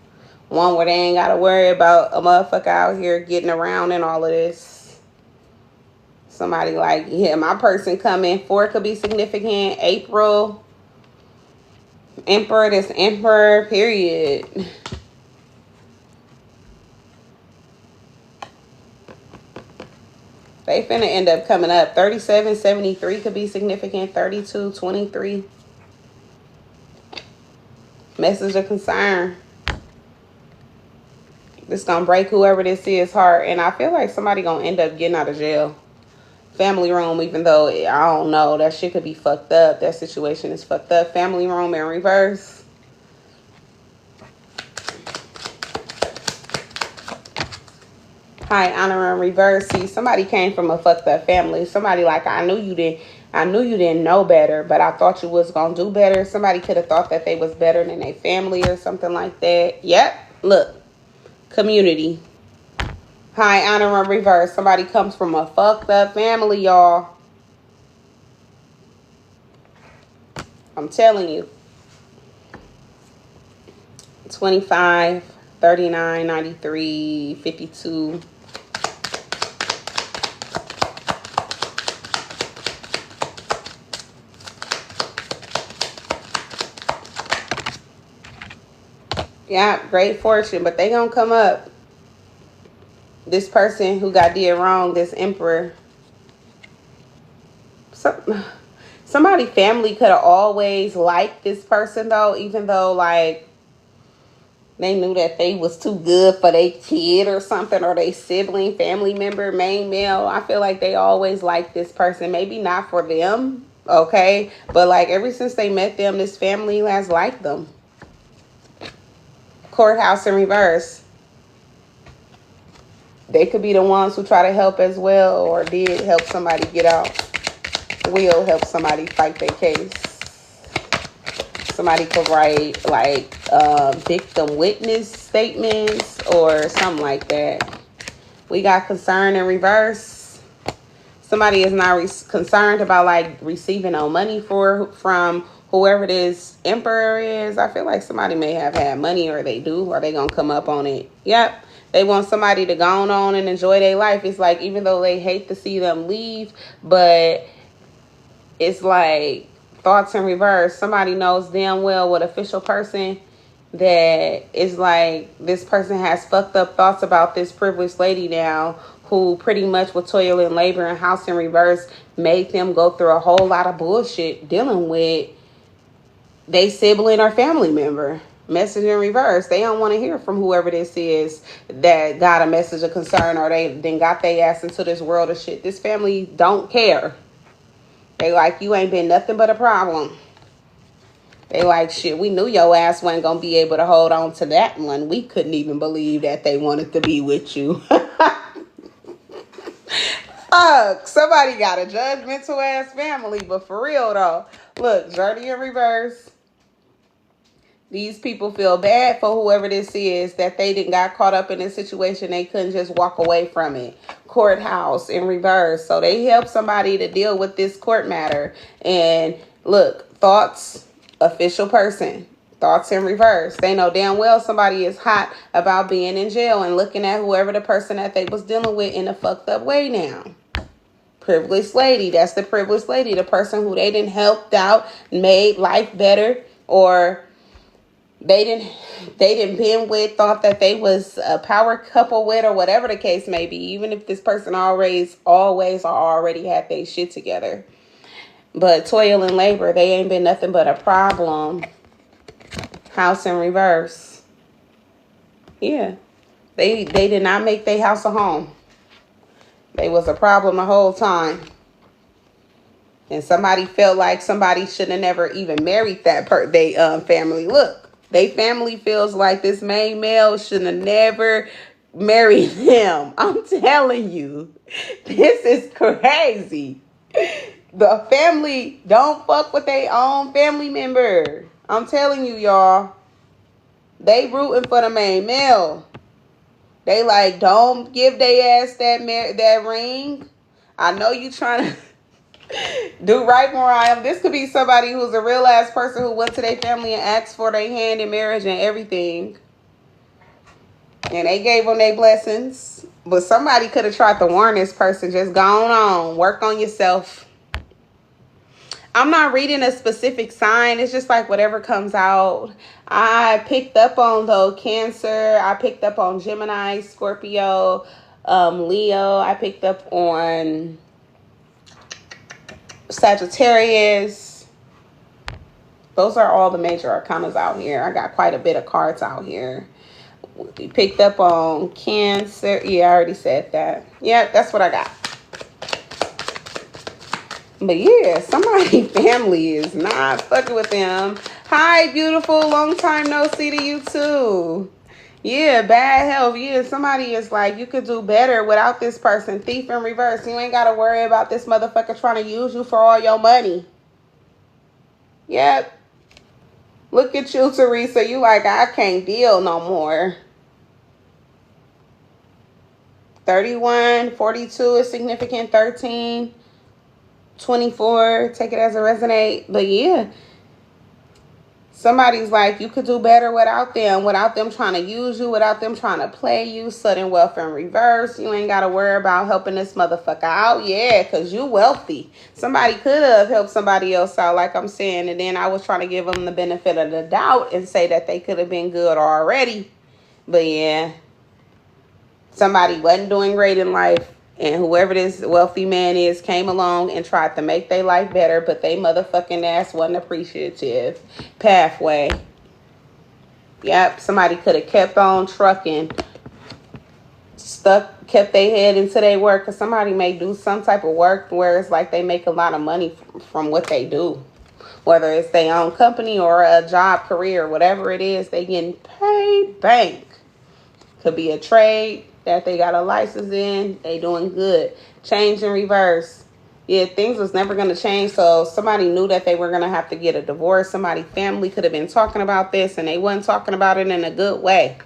One where they ain't gotta worry about a motherfucker out here getting around and all of this. Somebody like, yeah, my person coming. 4 could be significant. April. Emperor, this emperor, period. They finna end up coming up. 37, 73 could be significant. 32, 23. Message of concern. This gonna break whoever this is heart, and I feel like somebody gonna end up getting out of jail. Family room, even though I don't know, that shit could be fucked up. That situation is fucked up. Family room in reverse. High honor in reverse. See, somebody came from a fucked up family. Somebody like, I knew you didn't know better, but I thought you was gonna do better. Somebody could have thought that they was better than their family or something like that. Yep. Look. Community. High honor in reverse. Somebody comes from a fucked up family, y'all. I'm telling you. 25, 39, 93, 52. Yeah, great fortune, but they gonna come up. This person who got did wrong, this emperor. Somebody family could have always liked this person though, even though like they knew that they was too good for their kid or something, or their sibling, family member, main male. I feel like they always liked this person. Maybe not for them, okay? But like ever since they met them, this family has liked them. Courthouse in reverse. They could be the ones who try to help as well, or did help somebody get out. Will help somebody fight their case. Somebody could write like victim witness statements or something like that. We got concern in reverse. Somebody is not concerned about like receiving no money from whoever this emperor is. I feel like somebody may have had money, or they do, or they gonna come up on it. Yep. They want somebody to go on and enjoy their life. It's like, even though they hate to see them leave, but it's like thoughts in reverse. Somebody knows damn well what official person that is like, this person has fucked up thoughts about this privileged lady now, who pretty much with toil and labor and house in reverse made them go through a whole lot of bullshit dealing with they sibling or family member. Message in reverse. They don't want to hear from whoever this is that got a message of concern, or they then got their ass into this world of shit. This family don't care. They like, you ain't been nothing but a problem. They like, shit, we knew your ass wasn't going to be able to hold on to that one. We couldn't even believe that they wanted to be with you. Fuck, somebody got a judgmental ass family, but for real though. Look, journey in reverse. These people feel bad for whoever this is, that they didn't got caught up in this situation. They couldn't just walk away from it. Courthouse in reverse. So they help somebody to deal with this court matter. And look, thoughts, official person. Thoughts in reverse. They know damn well somebody is hot about being in jail and looking at whoever the person that they was dealing with in a fucked up way now. Privileged lady. That's the privileged lady. The person who they didn't helped out, made life better, or they didn't been with, thought that they was a power couple with, or whatever the case may be. Even if this person always already had their shit together. But toil and labor, they ain't been nothing but a problem. House in reverse. Yeah. They did not make their house a home. They was a problem the whole time. And somebody felt like somebody should have never even married that family. Look. They family feels like this main male should have never married him. I'm telling you, this is crazy. The family don't fuck with their own family member. I'm telling you, y'all. They rooting for the main male. They like, don't give their ass that ring. I know you trying to do right, Mariah. This could be somebody who's a real ass person who went to their family and asked for their hand in marriage and everything. And they gave them their blessings. But somebody could have tried to warn this person. Just go on. Work on yourself. I'm not reading a specific sign. It's just like whatever comes out. I picked up on, though, Cancer. I picked up on Gemini, Scorpio, Leo. I picked up on Sagittarius. Those are all the major arcanas out here. I got quite a bit of cards out here. We picked up on Cancer. Yeah, I already said that. Yeah, that's what I got. But yeah, somebody family is not fucking with them. Hi, beautiful. Long time no see to you too. Yeah, bad health. Yeah, somebody is like, you could do better without this person. Thief in reverse. You ain't got to worry about this motherfucker trying to use you for all your money. Yep. Look at you, Teresa. You like, I can't deal no more. 31, 42 is significant. 13, 24. Take it as a resonate. But yeah. Somebody's like, you could do better without them trying to use you, without them trying to play you. Sudden wealth in reverse. You ain't got to worry about helping this motherfucker out. Yeah, because you wealthy. Somebody could have helped somebody else out, like I'm saying. And then I was trying to give them the benefit of the doubt and say that they could have been good already. But yeah, somebody wasn't doing great in life. And whoever this wealthy man is came along and tried to make their life better, but they motherfucking ass wasn't appreciative. Pathway. Yep, somebody could have kept on trucking. Kept their head into their work. Because somebody may do some type of work where it's like they make a lot of money from what they do. Whether it's their own company or a job, career, whatever it is, they getting paid bank. Could be a trade that they got a license in. They doing good. Change in reverse. Yeah, things was never going to change. So somebody knew that they were going to have to get a divorce. Somebody family could have been talking about this and they wasn't talking about it in a good way.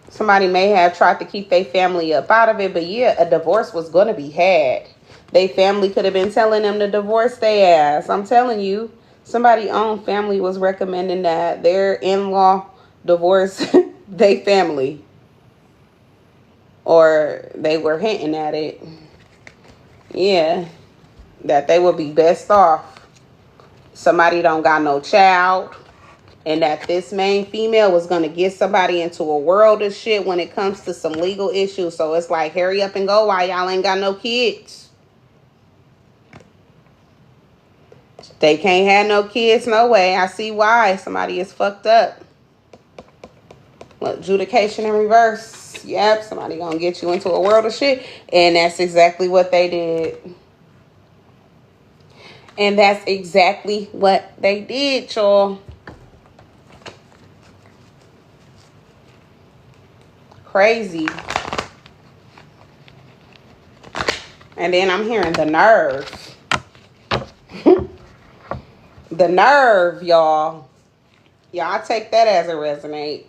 Somebody may have tried to keep their family up out of it. But yeah, a divorce was going to be had. Their family could have been telling them to divorce their ass. I'm telling you, somebody's own family was recommending that their in-law divorce their family. Or they were hinting at it. Yeah. That they would be best off. Somebody don't got no child. And that this main female was going to get somebody into a world of shit when it comes to some legal issues. So it's like, hurry up and go while y'all ain't got no kids. They can't have no kids, no way. I see why. Somebody is fucked up. Adjudication in reverse. Yep, somebody gonna get you into a world of shit. And that's exactly what they did. And that's exactly what they did, y'all. Crazy. And then I'm hearing the nerve. The nerve, y'all. Y'all take that as a resonate.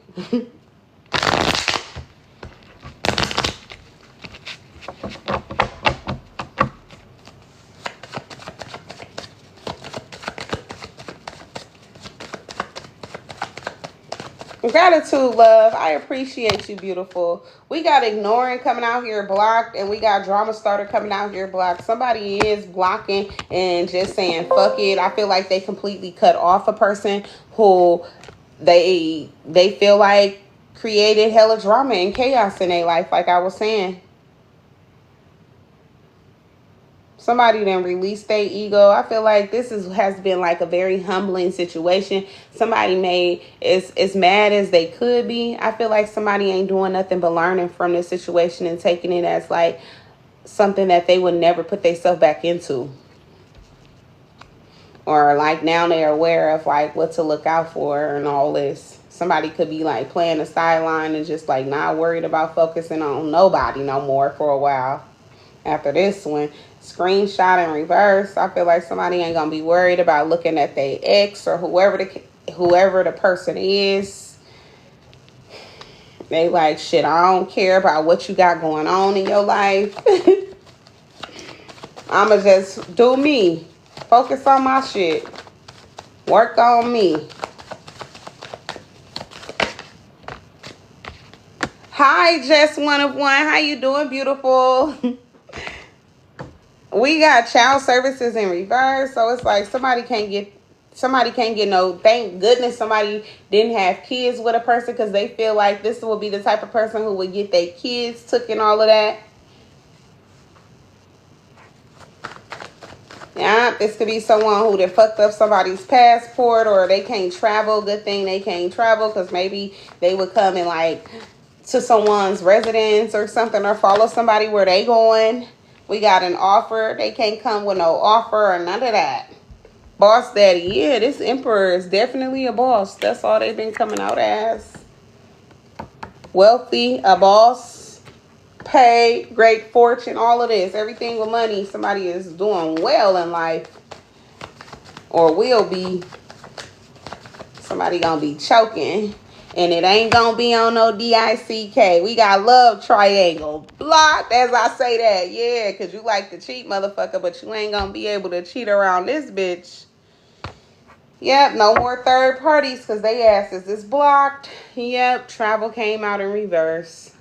Gratitude, love. I appreciate you, beautiful. We got ignoring coming out here blocked, and we got drama starter coming out here blocked. Somebody is blocking and just saying fuck it. I feel like they completely cut off a person who they feel like created hella drama and chaos in their life, like I was saying. Somebody then released their ego. I feel like this has been like a very humbling situation. Somebody made as mad as they could be. I feel like somebody ain't doing nothing but learning from this situation and taking it as like something that they would never put themselves back into. Or like now they're aware of like what to look out for and all this. Somebody could be like playing the sideline and just like not worried about focusing on nobody no more for a while. After this one, screenshot in reverse. I feel like somebody ain't gonna be worried about looking at their ex or whoever the person is. They like, shit, I don't care about what you got going on in your life. I'ma just do me. Focus on my shit. Work on me. Hi, Just One of One. How you doing, beautiful? We got child services in reverse. So it's like somebody can't get no, thank goodness somebody didn't have kids with a person, because they feel like this will be the type of person who would get their kids took and all of that. Yeah, this could be someone who done fucked up somebody's passport, or they can't travel. Good thing they can't travel, because maybe they would come and like to someone's residence or something, or follow somebody where they going. We got an offer. They can't come with no offer or none of that. Boss daddy. Yeah, this emperor is definitely a boss. That's all they've been coming out as. Wealthy, a boss, pay, great fortune, all of this. Everything with money. Somebody is doing well in life. Or will be. Somebody gonna be choking. And it ain't gonna be on no DICK. We got love triangle. Blocked as I say that. Yeah, because you like to cheat, motherfucker. But you ain't gonna be able to cheat around this bitch. Yep, no more third parties because they asses is blocked. Yep, travel came out in reverse.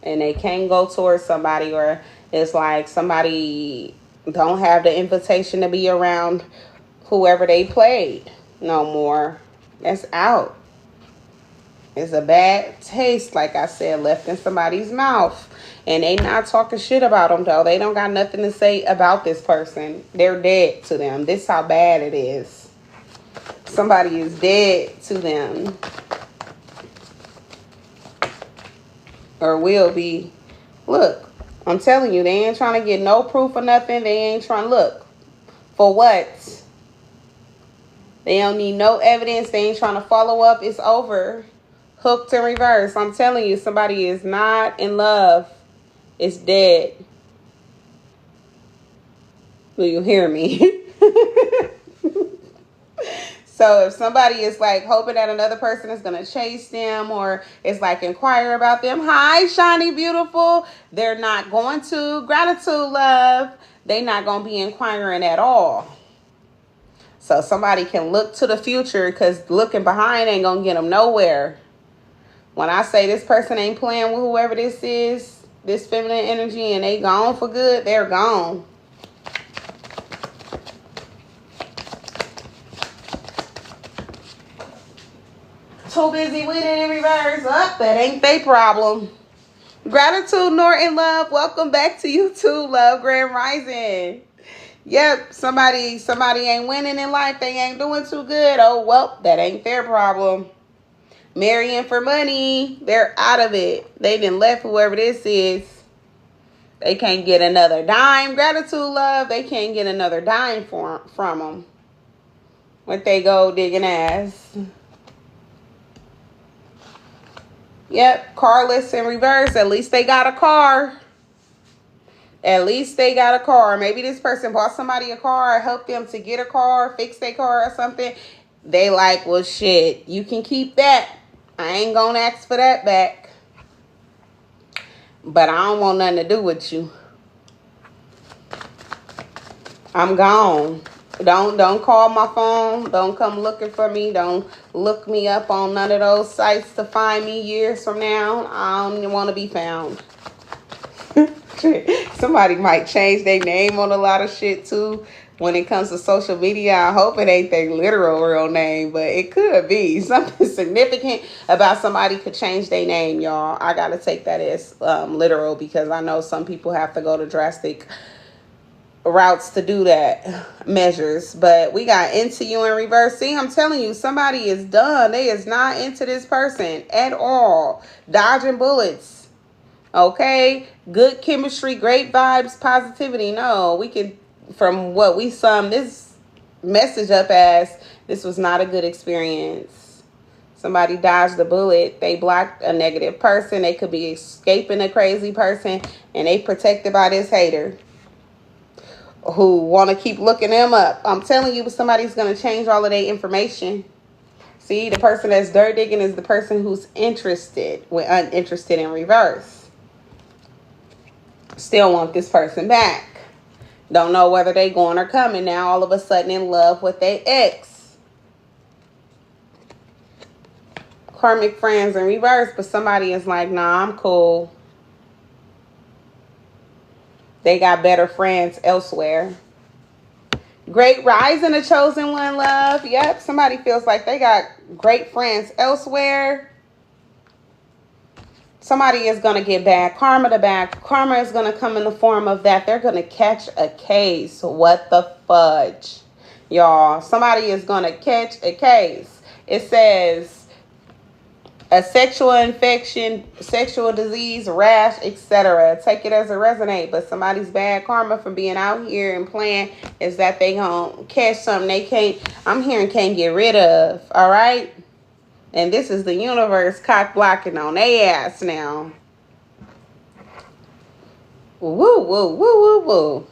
And they can't go towards somebody, or it's like somebody don't have the invitation to be around whoever they played no more. That's out. It's a bad taste, like I said, left in somebody's mouth. And they not talking shit about them, though. They don't got nothing to say about this person. They're dead to them. This is how bad it is. Somebody is dead to them. Or will be. Look, I'm telling you, they ain't trying to get no proof or nothing. They ain't trying to look. For what? They don't need no evidence. They ain't trying to follow up. It's over. Hooked in reverse. I'm telling you, somebody is not in love. It's dead. Will you hear me? So if somebody is like hoping that another person is going to chase them, or is like inquire about them. Hi, shiny, beautiful. They're not going to. Gratitude, love. They're not going to be inquiring at all. So somebody can look to the future, because looking behind ain't going to get them nowhere. When I say this person ain't playing with whoever this is, this feminine energy, and they gone for good, they're gone. Too busy with it in reverse. Up, that ain't they problem. Gratitude, Norton, love. Welcome back to YouTube, love. Grand Rising. Yep, somebody ain't winning in life. They ain't doing too good. Oh, well, that ain't their problem. Marrying for money. They're out of it. They done left whoever this is. They can't get another dime. Gratitude, love. They can't get another dime from them. What they go digging ass. Yep, carless in reverse. At least they got a car. At least they got a car. Maybe this person bought somebody a car, helped them to get a car, fix their car or something. They like, well, shit, you can keep that. I ain't gonna ask for that back. But I don't want nothing to do with you. I'm gone. Don't call my phone. Don't come looking for me. Don't look me up on none of those sites to find me years from now. I don't want to be found. Somebody might change their name on a lot of shit too. When it comes to social media, I hope it ain't their literal real name, but it could be something significant about somebody could change their name, y'all. I gotta take that as literal, because I know some people have to go to drastic routes to do that, measures. But we got into you in reverse. See, I'm telling you, somebody is done. They is not into this person at all. Dodging bullets. Okay, good chemistry, great vibes, positivity. No, we can, from what we sum this message up as, this was not a good experience. Somebody dodged the bullet. They blocked a negative person. They could be escaping a crazy person, and they protected by this hater who want to keep looking them up. I'm telling you, somebody's going to change all of their information. See, the person that's dirt digging is the person who's interested, with uninterested in reverse. Still want this person back. Don't know whether they going or coming. Now all of a sudden in love with their ex. Karmic friends in reverse, but somebody is like, nah, I'm cool. They got better friends elsewhere. Great rising, a chosen one, love. Yep, somebody feels like they got great friends elsewhere. Somebody is going to get bad karma. The bad karma is going to come in the form of that they're going to catch a case. What the fudge? Y'all, somebody is going to catch a case. It says a sexual infection, sexual disease, rash, etc. Take it as a resonate. But somebody's bad karma from being out here and playing is that they going to catch something they can't, I'm hearing, can't get rid of. All right? And this is the universe cock blocking on their ass now. Woo, woo, woo, woo, woo.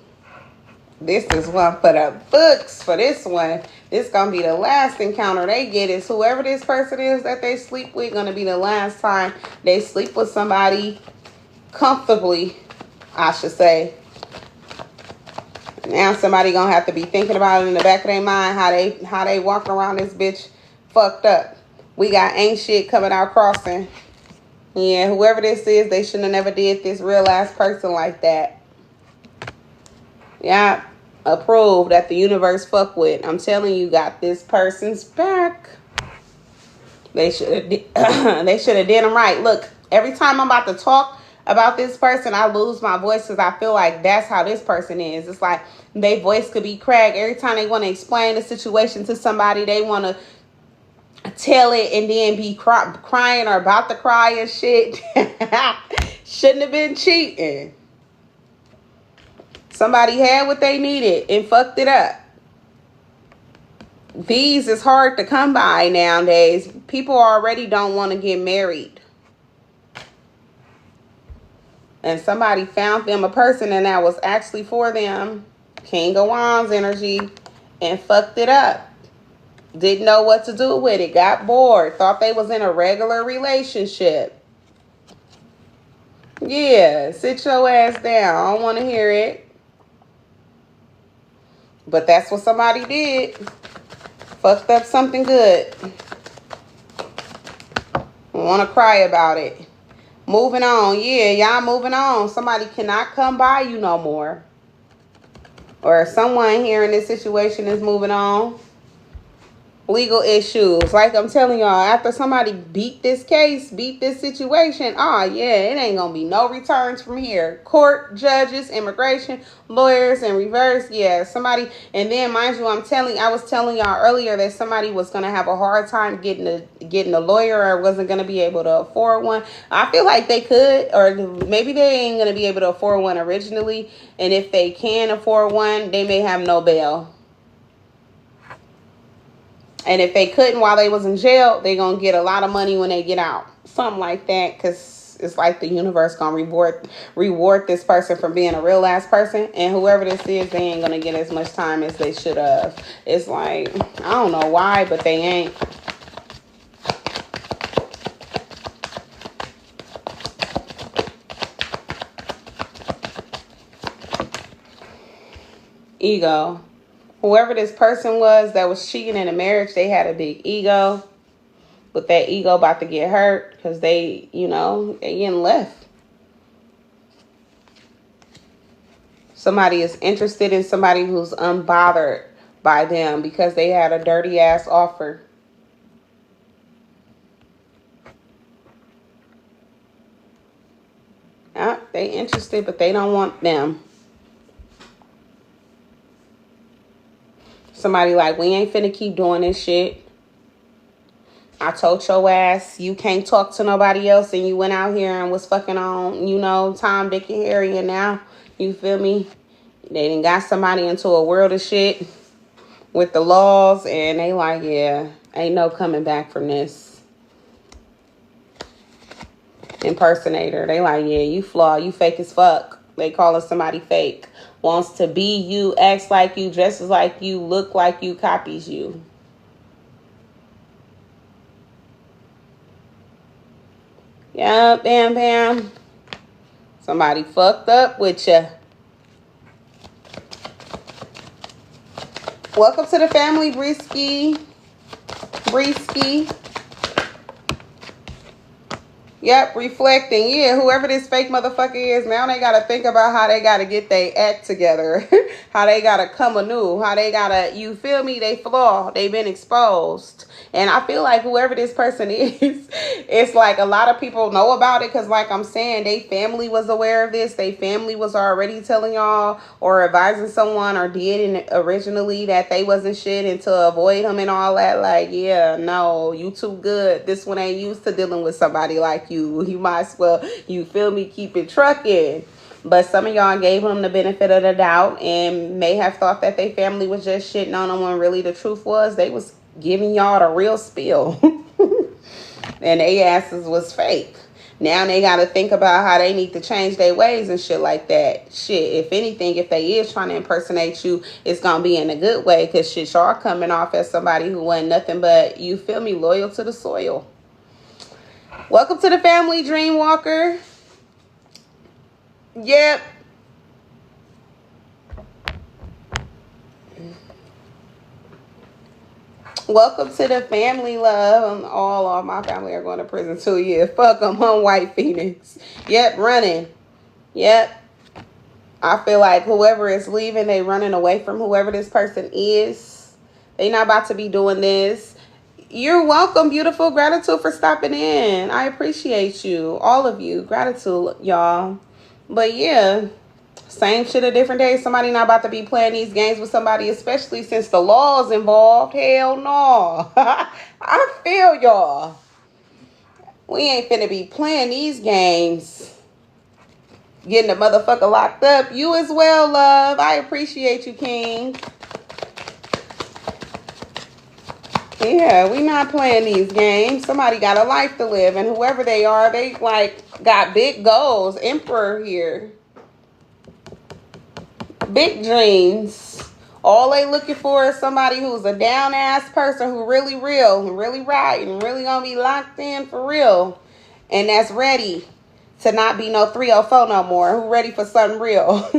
This is one for the books for this one. This going to be the last encounter they get is whoever this person is that they sleep with going to be the last time they sleep with somebody comfortably, I should say. Now somebody going to have to be thinking about it in the back of their mind how they walk around this bitch fucked up. We got ain't shit coming out crossing. Yeah, whoever this is, they shouldn't have never did this real ass person like that. Yeah, approved that the universe fuck with. I'm telling you, got this person's back. They should have they should have did them right. Look, every time I'm about to talk about this person, I lose my voice because I feel like that's how this person is. It's like their voice could be cracked. Every time they want to explain the situation to somebody, they want to tell it and then be crying or about to cry and shit. Shouldn't have been cheating. Somebody had what they needed and fucked it up. These is hard to come by nowadays. People already don't want to get married. And somebody found them a person and that was actually for them. King of Wands energy. And fucked it up. Didn't know what to do with it. Got bored. Thought they was in a regular relationship. Yeah, sit your ass down. I don't want to hear it. But that's what somebody did. Fucked up something good. Want to cry about it. Moving on. Yeah, y'all moving on. Somebody cannot come by you no more. Or someone here in this situation is moving on. Legal issues. Like I'm telling y'all, after somebody beat this case, beat this situation, yeah, it ain't gonna be no returns from here. Court, judges, immigration, lawyers, and reverse. Yeah, somebody. And then mind you, I was telling y'all earlier that somebody was gonna have a hard time getting a lawyer or wasn't gonna be able to afford one. I feel like they could, or maybe they ain't gonna be able to afford one originally. And if they can afford one, they may have no bail. And if they couldn't while they was in jail, they going to get a lot of money when they get out. Something like that. Because it's like the universe going to reward this person for being a real ass person. And whoever this is, they ain't going to get as much time as they should have. It's like, I don't know why, but they ain't. Ego. Whoever this person was that was cheating in a marriage, they had a big ego. But that ego about to get hurt because they getting left. Somebody is interested in somebody who's unbothered by them because they had a dirty ass offer. They interested, but they don't want them. Somebody like, we ain't finna keep doing this shit. I told your ass you can't talk to nobody else and you went out here and was fucking on, Tom, Dick, and Harry, and now, you feel me? They done got somebody into a world of shit with the laws and they like, yeah, ain't no coming back from this. Impersonator. They like, yeah, you flawed, you fake as fuck. They calling somebody fake. Wants to be you, acts like you, dresses like you, look like you, copies you. Yeah, bam, bam. Somebody fucked up with you. Welcome to the family, Brisky. Yep, reflecting. Yeah, whoever this fake motherfucker is, now they gotta think about how they gotta get their act together. How they gotta come anew. How they gotta, you feel me? They flaw. They been exposed. And I feel like whoever this person is, it's like a lot of people know about it because, like I'm saying, they family was aware of this. They family was already telling y'all or advising someone or did originally that they wasn't shit and to avoid them and all that. Like, yeah, no, you too good. This one ain't used to dealing with somebody like you. You might as well, you feel me, keep it trucking. But some of y'all gave them the benefit of the doubt and may have thought that their family was just shitting on them when really the truth was they was giving y'all the real spill. And they asses was fake. Now they got to think about how they need to change their ways and shit like that. Shit, if anything, if they is trying to impersonate you, it's going to be in a good way. Because shit, y'all coming off as somebody who wasn't nothing but, you feel me, loyal to the soil. Welcome to the family, Dreamwalker. Yep. Welcome to the family, love. All of my family are going to prison too. Yeah, fuck them. I'm White Phoenix. Yep, running. Yep. I feel like whoever is leaving, they running away from whoever this person is. They not about to be doing this. You're welcome, beautiful. Gratitude for stopping in. I appreciate you. All of you. Gratitude, y'all. But yeah, same shit a different day. Somebody not about to be playing these games with somebody, especially since the law's involved. Hell no. I feel y'all. We ain't finna be playing these games. Getting the motherfucker locked up. You as well, love. I appreciate you, King. Yeah, we not playing these games. Somebody got a life to live, and whoever they are, they like got big goals. Emperor here. Big dreams. All they looking for is somebody who's a down ass person who really real, and really right, and really gonna be locked in for real, and that's ready to not be no 304 no more. Who ready for something real?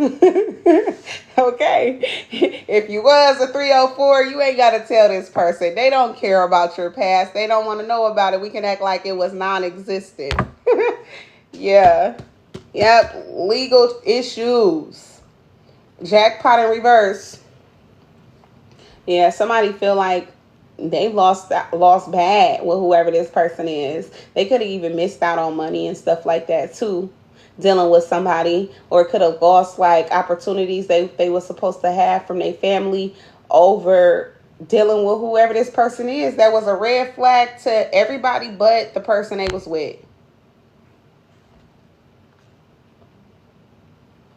Okay. If you was a 304, you ain't got to tell this person. They don't care about your past. They don't want to know about it. We can act like it was non-existent. Yeah. Yep. Legal issues. Jackpot in reverse. Yeah, somebody feel like they lost bad with whoever this person is. They could have even missed out on money and stuff like that too, dealing with somebody, or could have lost like opportunities they were supposed to have from their family over dealing with whoever this person is. That was a red flag to everybody but the person they was with.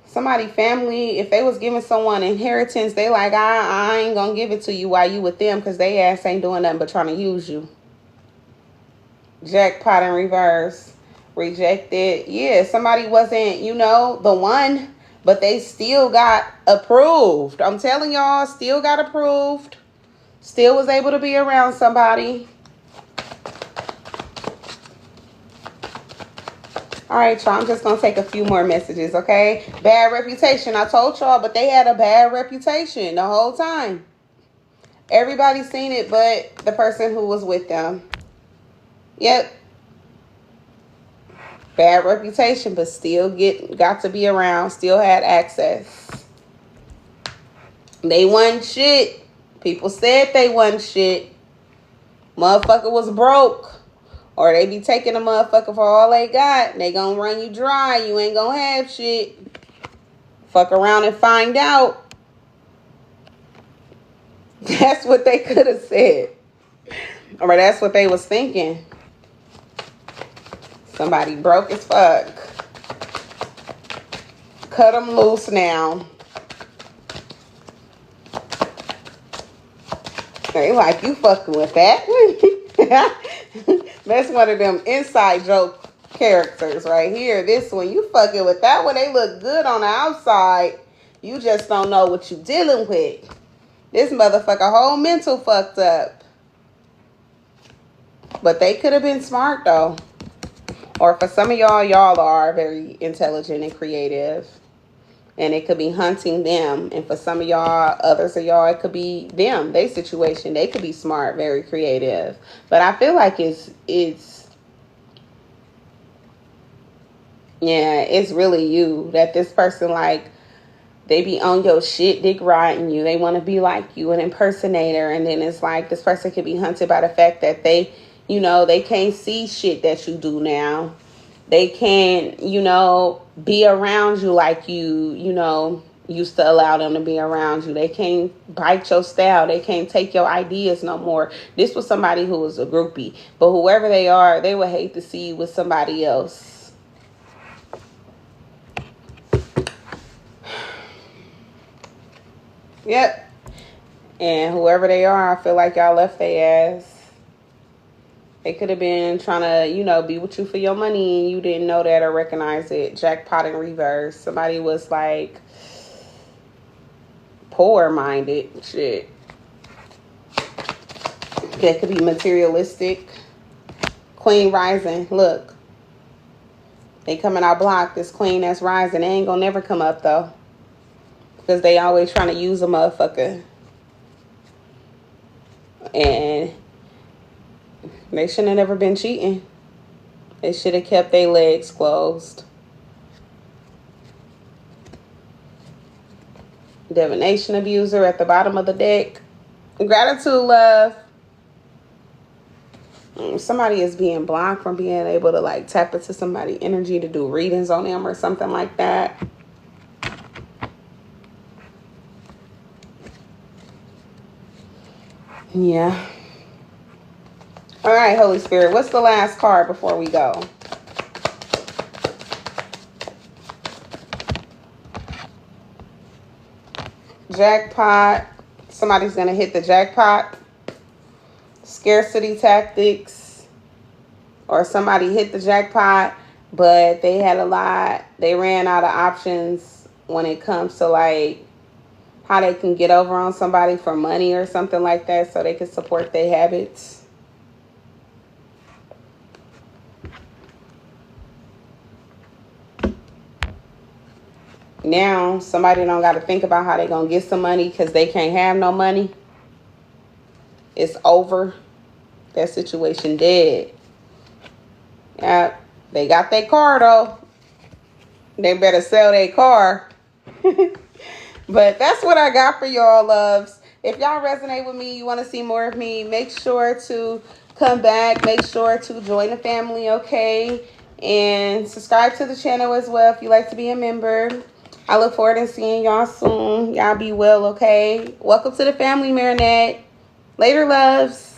Somebody family, if they was giving someone inheritance, they like, I ain't gonna give it to you while you with them, because they ass ain't doing nothing but trying to use you. Jackpot in reverse. Rejected. Yeah, somebody wasn't, the one, but they still got approved. I'm telling y'all, still got approved. Still was able to be around somebody. All right, y'all, I'm just going to take a few more messages, okay? Bad reputation. I told y'all, but they had a bad reputation the whole time. Everybody seen it but the person who was with them. Yep. Bad reputation, but still got to be around. Still had access. They wasn't shit. People said they wasn't shit. Motherfucker was broke. Or they be taking a motherfucker for all they got. They gonna run you dry. You ain't gonna have shit. Fuck around and find out. That's what they could have said. Or that's what they was thinking. Somebody broke as fuck. Cut them loose now. They like, you fucking with that? That's one of them inside joke characters right here. This one, you fucking with that one. They look good on the outside. You just don't know what you dealing with. This motherfucker whole mental fucked up. But they could have been smart though. Or for some of y'all are very intelligent and creative. And it could be hunting them. And for some of y'all, others of y'all, it could be them, their situation. They could be smart, very creative. But I feel like it's Yeah, it's really you. That this person, like, they be on your shit, dick riding you. They want to be like you, an impersonator. And then it's like this person could be hunted by the fact that they, they can't see shit that you do now. They can't, be around you like you used to allow them to be around you. They can't bite your style. They can't take your ideas no more. This was somebody who was a groupie. But whoever they are, they would hate to see you with somebody else. Yep. And whoever they are, I feel like y'all left their ass. They could have been trying to, be with you for your money and you didn't know that or recognize it. Jackpot in reverse. Somebody was like poor-minded. Shit. That could be materialistic. Queen rising. Look. They coming out blocked. This queen that's rising. They ain't gonna never come up though. Because they always trying to use a motherfucker. And they shouldn't have never been cheating. They should have kept their legs closed. Divination abuser at the bottom of the deck. Gratitude, love. Somebody is being blocked from being able to like tap into somebody's energy to do readings on them or something like that. Yeah. All right, Holy Spirit. What's the last card before we go? Jackpot. Somebody's going to hit the jackpot. Scarcity tactics. Or somebody hit the jackpot, but they had a lot. They ran out of options when it comes to like how they can get over on somebody for money or something like that so they can support their habits. Now, somebody don't got to think about how they going to get some money because they can't have no money. It's over. That situation dead. Yeah, they got their car, though. They better sell their car. But that's what I got for y'all, loves. If y'all resonate with me, you want to see more of me, make sure to come back. Make sure to join the family, okay? And subscribe to the channel as well if you like to be a member. I look forward to seeing y'all soon. Y'all be well, okay? Welcome to the family, Marinette. Later, loves.